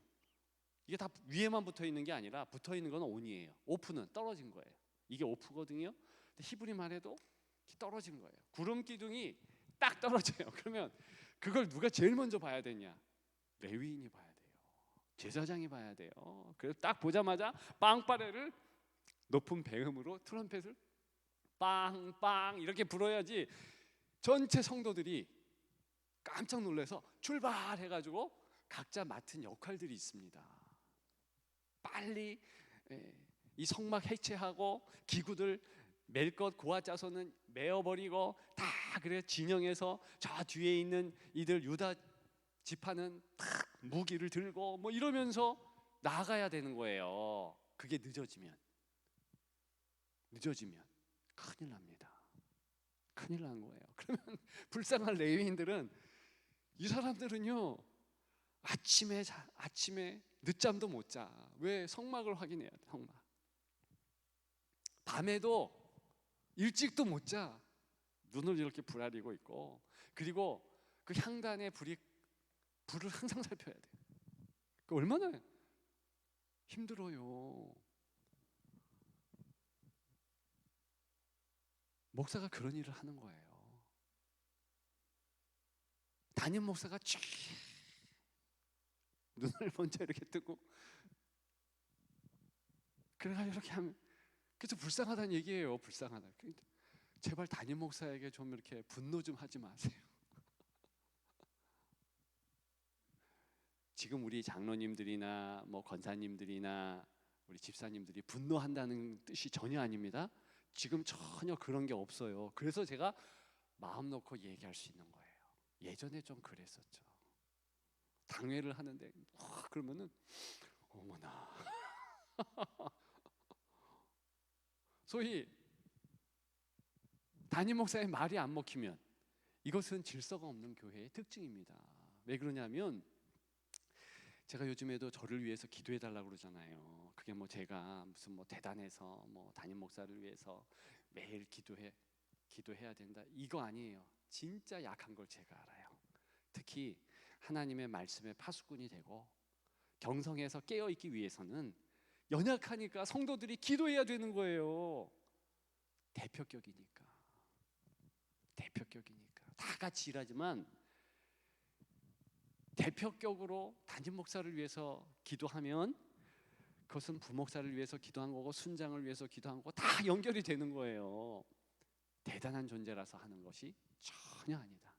이게 다 위에만 붙어 있는 게 아니라 붙어 있는 건 온이에요. 오프는 떨어진 거예요. 이게 오프거든요. 근데 히브리 말에도 떨어진 거예요. 구름 기둥이 딱 떨어져요. 그러면 그걸 누가 제일 먼저 봐야 되냐? 레위인이 봐야 돼요. 제사장이 봐야 돼요. 그래서 딱 보자마자 빵빠레를 높은 배음으로 트럼펫을 빵빵 이렇게 불어야지 전체 성도들이 깜짝 놀라서 출발해가지고 각자 맡은 역할들이 있습니다. 빨리 이 성막 해체하고 기구들 멜 것 고아 짜서는 메어버리고 다, 그래 진영에서 저 뒤에 있는 이들 유다 지파는 탁 무기를 들고 뭐 이러면서 나가야 되는 거예요. 그게 늦어지면 큰일 납니다. 큰일 난 거예요. 그러면 불쌍한 레위인들은, 이 사람들은요 아침에 늦잠도 못 자. 왜? 성막을 확인해야 돼. 성막. 밤에도 일찍도 못 자. 눈을 이렇게 부라리고 있고, 그리고 그 향단의 불을 항상 살펴야 돼. 그 얼마나 힘들어요. 목사가 그런 일을 하는 거예요. 담임 목사가 쫙 눈을 먼저 이렇게 뜨고, 그래가지고 이렇게 하면, 그래서 불쌍하다는 얘기예요. 불쌍하다. 제발 담임 목사에게 좀 이렇게 분노 좀 하지 마세요. 지금 우리 장로님들이나 뭐 권사님들이나 우리 집사님들이 분노한다는 뜻이 전혀 아닙니다. 지금 전혀 그런 게 없어요. 그래서 제가 마음 놓고 얘기할 수 있는 거예요. 예전에 좀 그랬었죠. 당회를 하는데 그러면은 어머나. 소위 담임 목사의 말이 안 먹히면 이것은 질서가 없는 교회의 특징입니다. 왜 그러냐면, 제가 요즘에도 저를 위해서 기도해 달라고 그러잖아요. 그게 뭐 제가 무슨 뭐 대단해서 뭐 담임 목사를 위해서 매일 기도해야 된다, 이거 아니에요. 진짜 약한 걸 제가 알아요. 특히 하나님의 말씀에 파수꾼이 되고 경성에서 깨어 있기 위해서는 연약하니까 성도들이 기도해야 되는 거예요. 대표격이니까 다 같이 일하지만 대표격으로 담임 목사를 위해서 기도하면 그것은 부목사를 위해서 기도한 거고 순장을 위해서 기도한 거고 다 연결이 되는 거예요. 대단한 존재라서 하는 것이 전혀 아니다.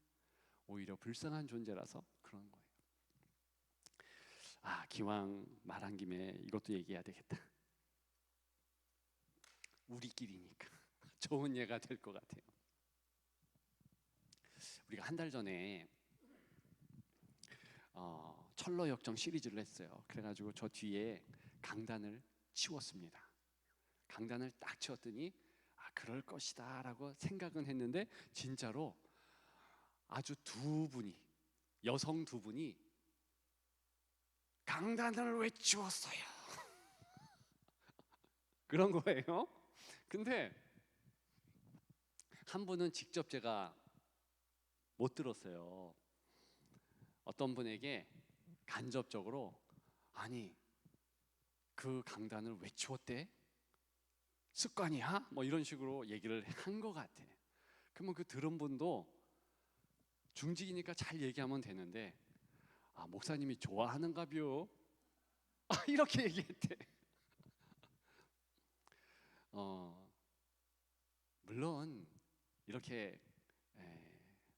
오히려 불쌍한 존재라서 그런 거예요. 기왕 말한 김에 이것도 얘기해야 되겠다. 우리끼리니까 좋은 예가 될 것 같아요. 우리가 한 달 전에 철로역정 시리즈를 했어요. 그래가지고 저 뒤에 강단을 치웠습니다. 강단을 딱 치웠더니 그럴 것이다라고 생각은 했는데 진짜로 아주 두 분이, 여성 두 분이 강단을 왜 치웠어요? 그런 거예요. 근데 한 분은 직접 제가 못 들었어요. 어떤 분에게 간접적으로 아니 그 강단을 왜 치웠대? 습관이야? 뭐 이런 식으로 얘기를 한 것 같아. 그러면 그 들은 분도 중직이니까 잘 얘기하면 되는데 목사님이 좋아하는가비요? 이렇게 얘기했대. 물론 이렇게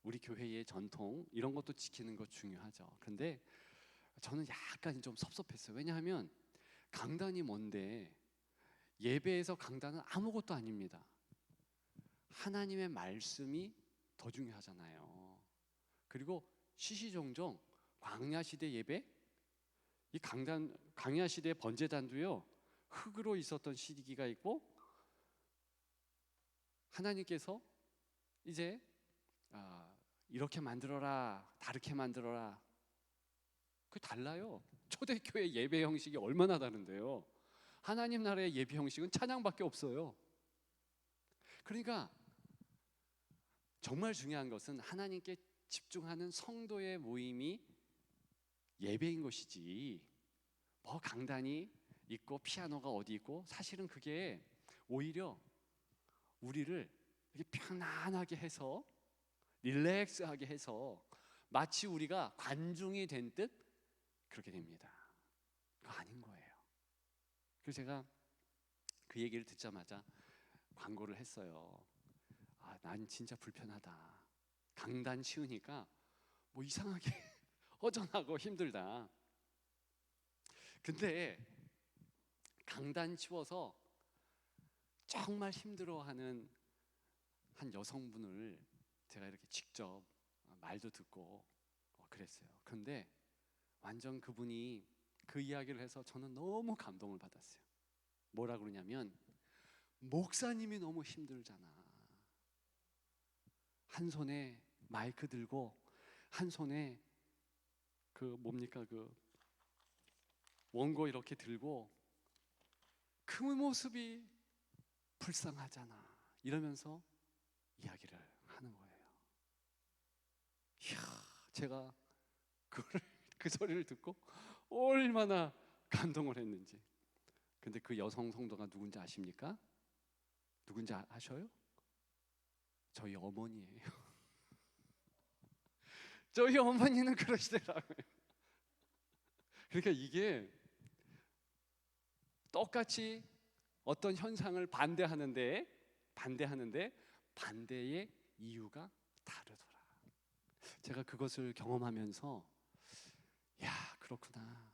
우리 교회의 전통 이런 것도 지키는 거 중요하죠. 그런데 저는 약간 좀 섭섭했어요. 왜냐하면 강단이 뭔데, 예배에서 강단은 아무것도 아닙니다. 하나님의 말씀이 더 중요하잖아요. 그리고 시시종종 광야 시대 예배, 이 광야 시대 번제단도요 흙으로 있었던 시기가 있고, 하나님께서 이제 이렇게 만들어라, 다르게 만들어라, 그 달라요. 초대교회 예배 형식이 얼마나 다른데요. 하나님 나라의 예배 형식은 찬양밖에 없어요. 그러니까 정말 중요한 것은 하나님께 집중하는 성도의 모임이 예배인 것이지, 뭐 강단이 있고 피아노가 어디 있고, 사실은 그게 오히려 우리를 이렇게 편안하게 해서 릴렉스하게 해서 마치 우리가 관중이 된 듯 그렇게 됩니다. 그거 아닌 거예요. 그래서 제가 그 얘기를 듣자마자 광고를 했어요. 난 진짜 불편하다. 강단 치우니까 뭐 이상하게 허전하고 힘들다. 근데 강단 치워서 정말 힘들어하는 한 여성분을 제가 이렇게 직접 말도 듣고 그랬어요. 그런데 완전 그분이 그 이야기를 해서 저는 너무 감동을 받았어요. 뭐라 그러냐면, 목사님이 너무 힘들잖아. 한 손에 마이크 들고 한 손에 그 원고 이렇게 들고 그 모습이 불쌍하잖아, 이러면서 이야기를 하는 거예요. 이야, 제가 그 소리를 듣고 얼마나 감동을 했는지. 근데 그 여성 성도가 누군지 아십니까? 누군지 아셔요? 저희 어머니예요. 저희 어머니는 그러시더라고요. 그러니까 이게 똑같이 어떤 현상을 반대하는데 반대의 이유가 다르더라. 제가 그것을 경험하면서 야, 그렇구나.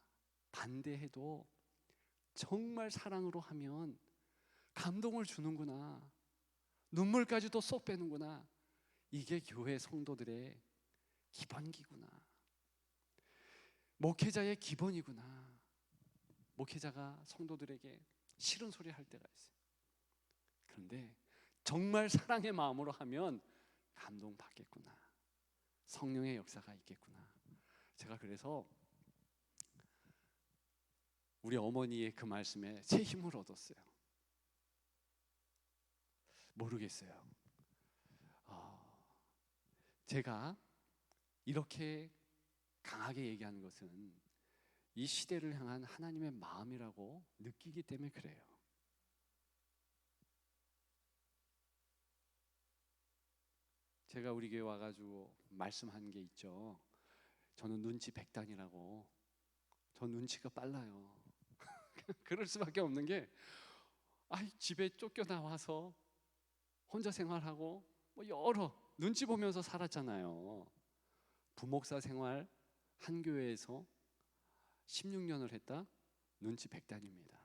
반대해도 정말 사랑으로 하면 감동을 주는구나. 눈물까지도 쏙 빼는구나. 이게 교회 성도들의 기본기구나. 목회자의 기본이구나. 목회자가 성도들에게 싫은 소리 할 때가 있어요. 그런데 정말 사랑의 마음으로 하면 감동받겠구나. 성령의 역사가 있겠구나. 제가 그래서 우리 어머니의 그 말씀에 새 힘을 얻었어요. 모르겠어요. 제가 이렇게 강하게 얘기하는 것은 이 시대를 향한 하나님의 마음이라고 느끼기 때문에 그래요. 제가 우리 교회 와가지고 말씀한 게 있죠. 저는 눈치 백단이라고. 저 눈치가 빨라요. 그럴 수밖에 없는 게, 집에 쫓겨나와서 혼자 생활하고 뭐 여러 눈치 보면서 살았잖아요. 부목사 생활 한 교회에서 16년을 했다. 눈치 백단입니다.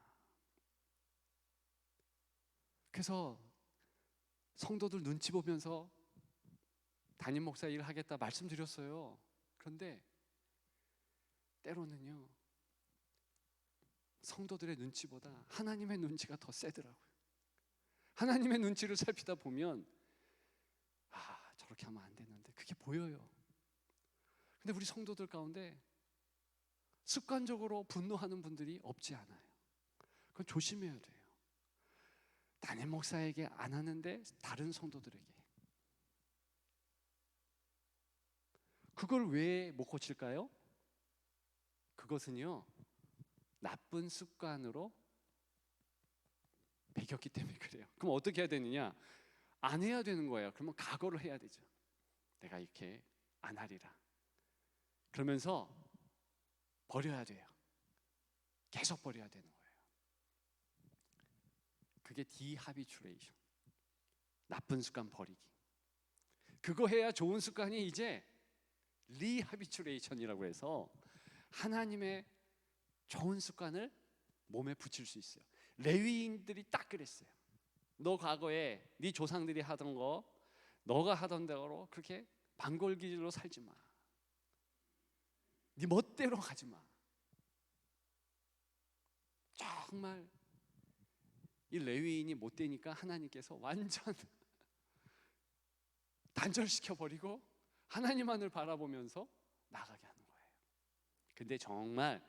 그래서 성도들 눈치 보면서 담임 목사 일 하겠다 말씀드렸어요. 그런데 때로는요, 성도들의 눈치보다 하나님의 눈치가 더 세더라고요. 하나님의 눈치를 살피다 보면 저렇게 하면 안 되는데 그게 보여요. 근데 우리 성도들 가운데 습관적으로 분노하는 분들이 없지 않아요. 그건 조심해야 돼요. 담임 목사에게 안 하는데 다른 성도들에게. 그걸 왜 못 고칠까요? 그것은요, 나쁜 습관으로 배겼기 때문에 그래요. 그럼 어떻게 해야 되느냐? 안 해야 되는 거예요. 그러면 각오를 해야 되죠. 내가 이렇게 안 하리라. 그러면서 버려야 돼요. 계속 버려야 되는 거예요. 그게 디하비추레이션, 나쁜 습관 버리기. 그거 해야 좋은 습관이 이제 리하비추레이션이라고 해서 하나님의 좋은 습관을 몸에 붙일 수 있어요. 레위인들이 딱 그랬어요. 너 과거에 네 조상들이 하던 거, 너가 하던 대로 그렇게 반골기질로 살지 마. 네 멋대로 가지 마. 정말 이 레위인이 못 되니까 하나님께서 완전 단절시켜 버리고 하나님만을 바라보면서 나가게 하는 거예요. 근데 정말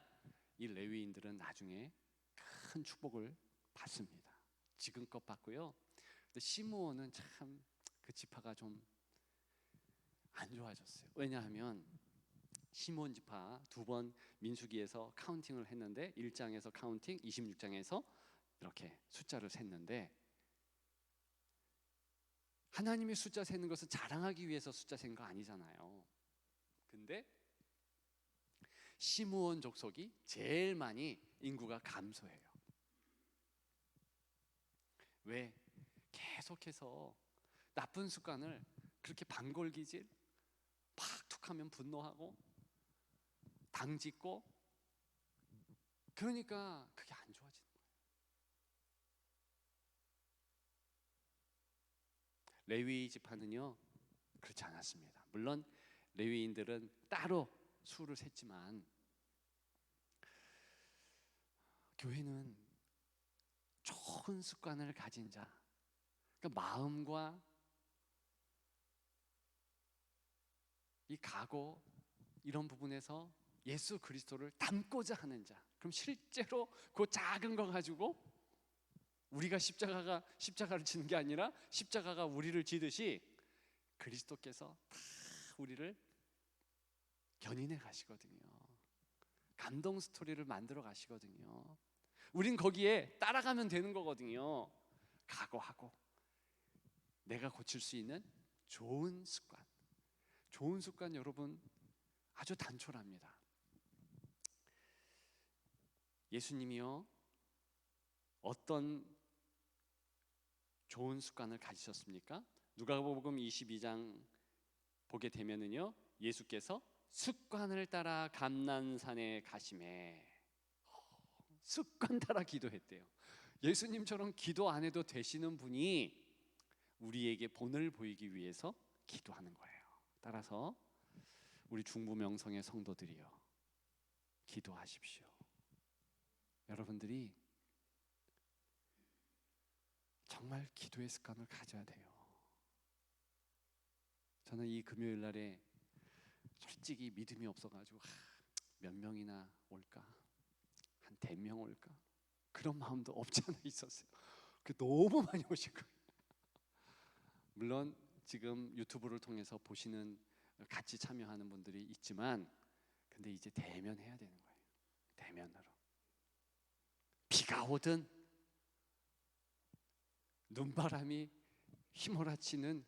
이 레위인들은 나중에 큰 축복을 받습니다. 지금껏 받고요. 근데 시므온은 참 그 지파가 좀 안 좋아졌어요. 왜냐하면 시므온 지파 두 번 민수기에서 카운팅을 했는데 1장에서 카운팅, 26장에서 이렇게 숫자를 셌는데, 하나님이 숫자 세는 것은 자랑하기 위해서 숫자 센 거 아니잖아요. 근데 시므온 족속이 제일 많이 인구가 감소해요. 왜? 계속해서 나쁜 습관을 그렇게 반골기질, 팍 툭하면 분노하고 당짓고, 그러니까 그게 안 좋아지는 거예요. 레위 지파는요 그렇지 않았습니다. 물론 레위인들은 따로 수를 셌지만 교회는 좋은 습관을 가진 자, 그러니까 마음과 이 각오 이런 부분에서 예수 그리스도를 닮고자 하는 자, 그럼 실제로 그 작은 거 가지고 우리가 십자가를 지는 게 아니라 십자가가 우리를 지듯이 그리스도께서 다 우리를 견인해 가시거든요. 감동 스토리를 만들어 가시거든요. 우린 거기에 따라가면 되는 거거든요. 각오하고 내가 고칠 수 있는 좋은 습관. 좋은 습관 여러분 아주 단촐합니다. 예수님이요 어떤 좋은 습관을 가지셨습니까? 누가복음 22장 보게 되면은요 예수께서 습관을 따라 감난산에 가심에, 습관 따라 기도했대요. 예수님처럼 기도 안 해도 되시는 분이 우리에게 본을 보이기 위해서 기도하는 거예요. 따라서 우리 중부명성의 성도들이요 기도하십시오. 여러분들이 정말 기도의 습관을 가져야 돼요. 저는 이 금요일 날에 솔직히 믿음이 없어가지고 몇 명이나 올까, 한 100명 올까, 그런 마음도 없지 않아 있었어요. 너무 많이 오실 거예요. 물론 지금 유튜브를 통해서 보시는, 같이 참여하는 분들이 있지만, 근데 이제 대면해야 되는 거예요. 대면으로. 비가 오든 눈바람이 휘몰아치는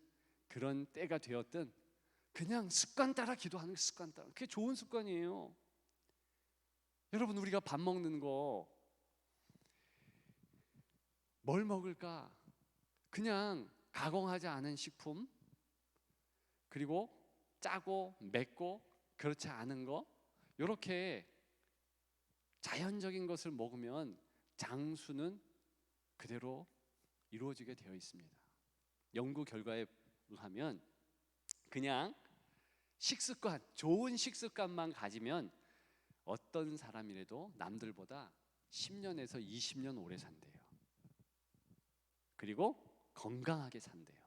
그런 때가 되었든 그냥 습관 따라 기도하는 게 습관 따라. 그게 좋은 습관이에요. 여러분 우리가 밥 먹는 거 뭘 먹을까? 그냥 가공하지 않은 식품, 그리고 짜고 맵고 그렇지 않은 거, 이렇게 자연적인 것을 먹으면 장수는 그대로 이루어지게 되어 있습니다. 연구 결과에 의하면 그냥 식습관, 좋은 식습관만 가지면 어떤 사람이라도 남들보다 10년에서 20년 오래 산대요. 그리고 건강하게 산대요.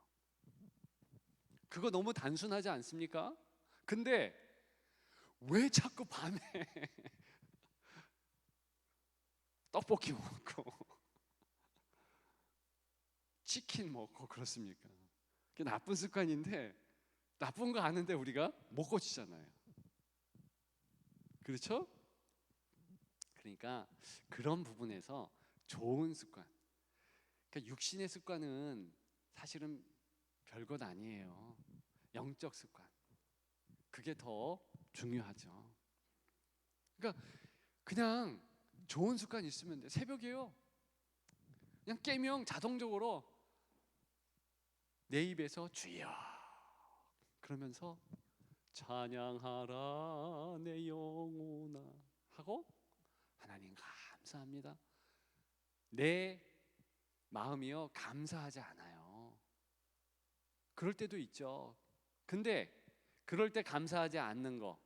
그거 너무 단순하지 않습니까? 근데 왜 자꾸 밤에 떡볶이 먹고 치킨 먹고 그렇습니까? 그게 나쁜 습관인데, 나쁜 거 아는데 우리가 못 고치잖아요. 그렇죠? 그러니까 그런 부분에서 좋은 습관, 그러니까 육신의 습관은 사실은 별것 아니에요. 영적 습관, 그게 더 중요하죠. 그러니까 그냥 좋은 습관 있으면 돼. 새벽에요, 그냥 깨면 자동적으로 내 입에서 주여 그러면서 찬양하라 내 영혼아 하고 하나님 감사합니다. 내 마음이요 감사하지 않아요. 그럴 때도 있죠. 근데 그럴 때 감사하지 않는 거,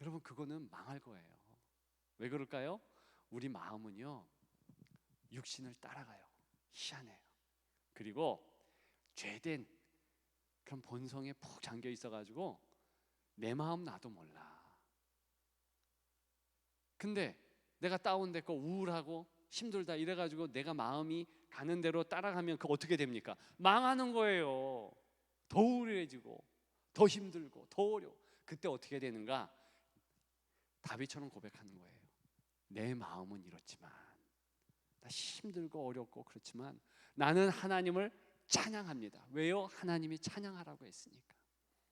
여러분 그거는 망할 거예요. 왜 그럴까요? 우리 마음은요 육신을 따라가요. 희한해요. 그리고 죄된 그런 본성에 푹 잠겨 있어가지고 내 마음 나도 몰라. 근데 내가 다운됐고 우울하고 힘들다 이래가지고 내가 마음이 가는 대로 따라가면 그 어떻게 됩니까? 망하는 거예요. 더 우울해지고 더 힘들고 더 어려워. 그때 어떻게 되는가? 다윗처럼 고백하는 거예요. 내 마음은 이렇지만, 나 힘들고 어렵고 그렇지만 나는 하나님을 찬양합니다. 왜요? 하나님이 찬양하라고 했으니까.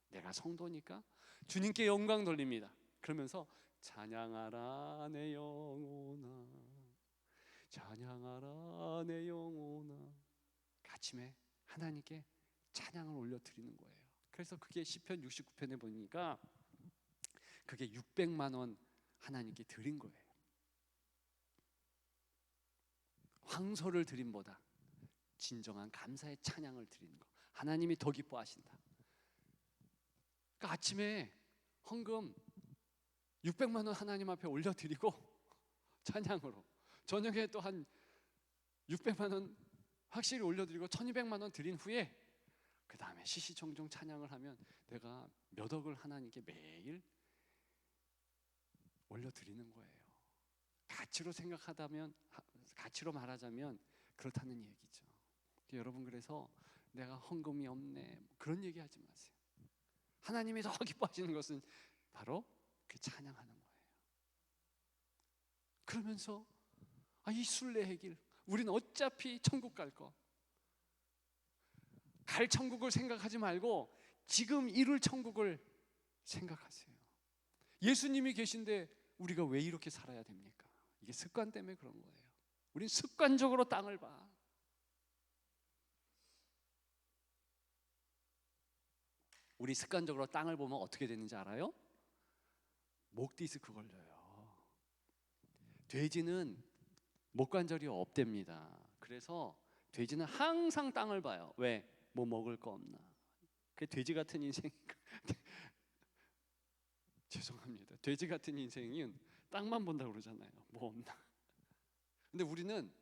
내가 성도니까 주님께 영광 돌립니다. 그러면서 찬양하라 내 영혼아, 찬양하라 내 영혼아. 아침에 하나님께 찬양을 올려드리는 거예요. 그래서 그게 시편 69편에 보니까 그게 600만 원 하나님께 드린 거예요. 황소를 드림보다 진정한 감사의 찬양을 드리는 거, 하나님이 더 기뻐하신다. 그러니까 아침에 헌금 600만 원 하나님 앞에 올려드리고 찬양으로, 저녁에 또 한 600만 원 확실히 올려드리고 1200만 원 드린 후에 그 다음에 시시청청 찬양을 하면 내가 몇 억을 하나님께 매일 올려드리는 거예요. 가치로 생각하다면, 가치로 말하자면 그렇다는 얘기죠. 여러분, 그래서 내가 헌금이 없네 그런 얘기하지 마세요. 하나님이 더 기뻐하시는 것은 바로 그 찬양하는 거예요. 그러면서 이 순례의 길, 우리는 어차피 천국 갈 천국을 생각하지 말고 지금 이룰 천국을 생각하세요. 예수님이 계신데 우리가 왜 이렇게 살아야 됩니까? 이게 습관 때문에 그런 거예요. 우린 습관적으로 땅을 봐. 우리 습관적으로 땅을 보면 어떻게 되는지 알아요? 목 디스크 걸려요. 돼지는 목 관절이 없답니다. 그래서 돼지는 항상 땅을 봐요. 왜? 뭐 먹을 거 없나. 그 돼지 같은 인생 죄송합니다. 돼지 같은 인생은 땅만 본다고 그러잖아요. 뭐 없나. 근데 우리는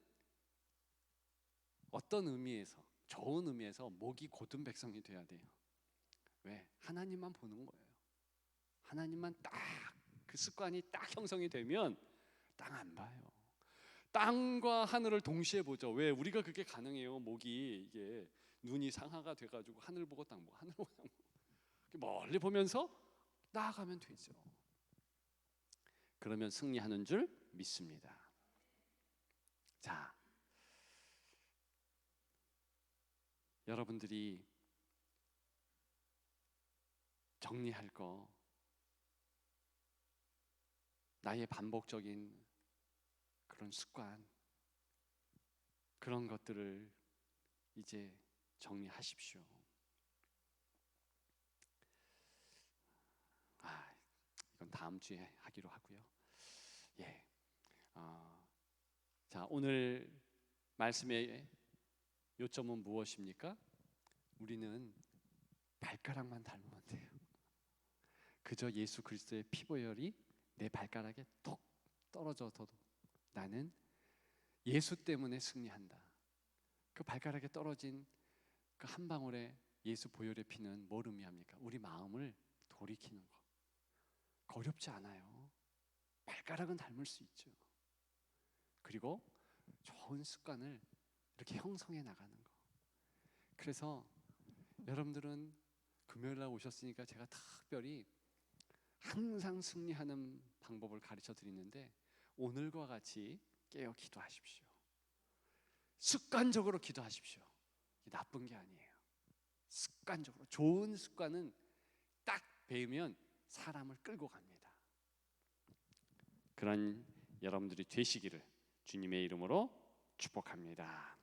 어떤 의미에서, 좋은 의미에서 목이 곧은 백성이 돼야 돼요. 왜? 하나님만 보는 거예요. 하나님만 딱 그 습관이 딱 형성이 되면 땅 안 봐요. 땅과 하늘을 동시에 보죠. 왜? 우리가 그게 가능해요. 목이 이게 눈이 상하가 돼가지고 하늘 보고 땅 보고 하늘 보고 땅 보고 멀리 보면서 나아가면 되죠. 그러면 승리하는 줄 믿습니다. 자, 여러분들이 정리할 거, 나의 반복적인 그런 습관, 그런 것들을 이제 정리하십시오. 이건 다음 주에 하기로 하고요. 예. 자, 오늘 말씀의 요점은 무엇입니까? 우리는 발가락만 닮으면 돼요. 그저 예수 그리스도의 피보혈이 내 발가락에 톡 떨어져도 나는 예수 때문에 승리한다. 그 발가락에 떨어진 그 한 방울의 예수 보혈의 피는 뭘 의미합니까? 우리 마음을 돌이키는 거. 어렵지 않아요. 발가락은 닮을 수 있죠. 그리고 좋은 습관을 이렇게 형성해 나가는 거. 그래서 여러분들은 금요일날 오셨으니까 제가 특별히 항상 승리하는 방법을 가르쳐 드리는데, 오늘과 같이 깨어 기도하십시오. 습관적으로 기도하십시오. 나쁜 게 아니에요. 습관적으로. 좋은 습관은 딱 배우면 사람을 끌고 갑니다. 그런 여러분들이 되시기를 주님의 이름으로 축복합니다.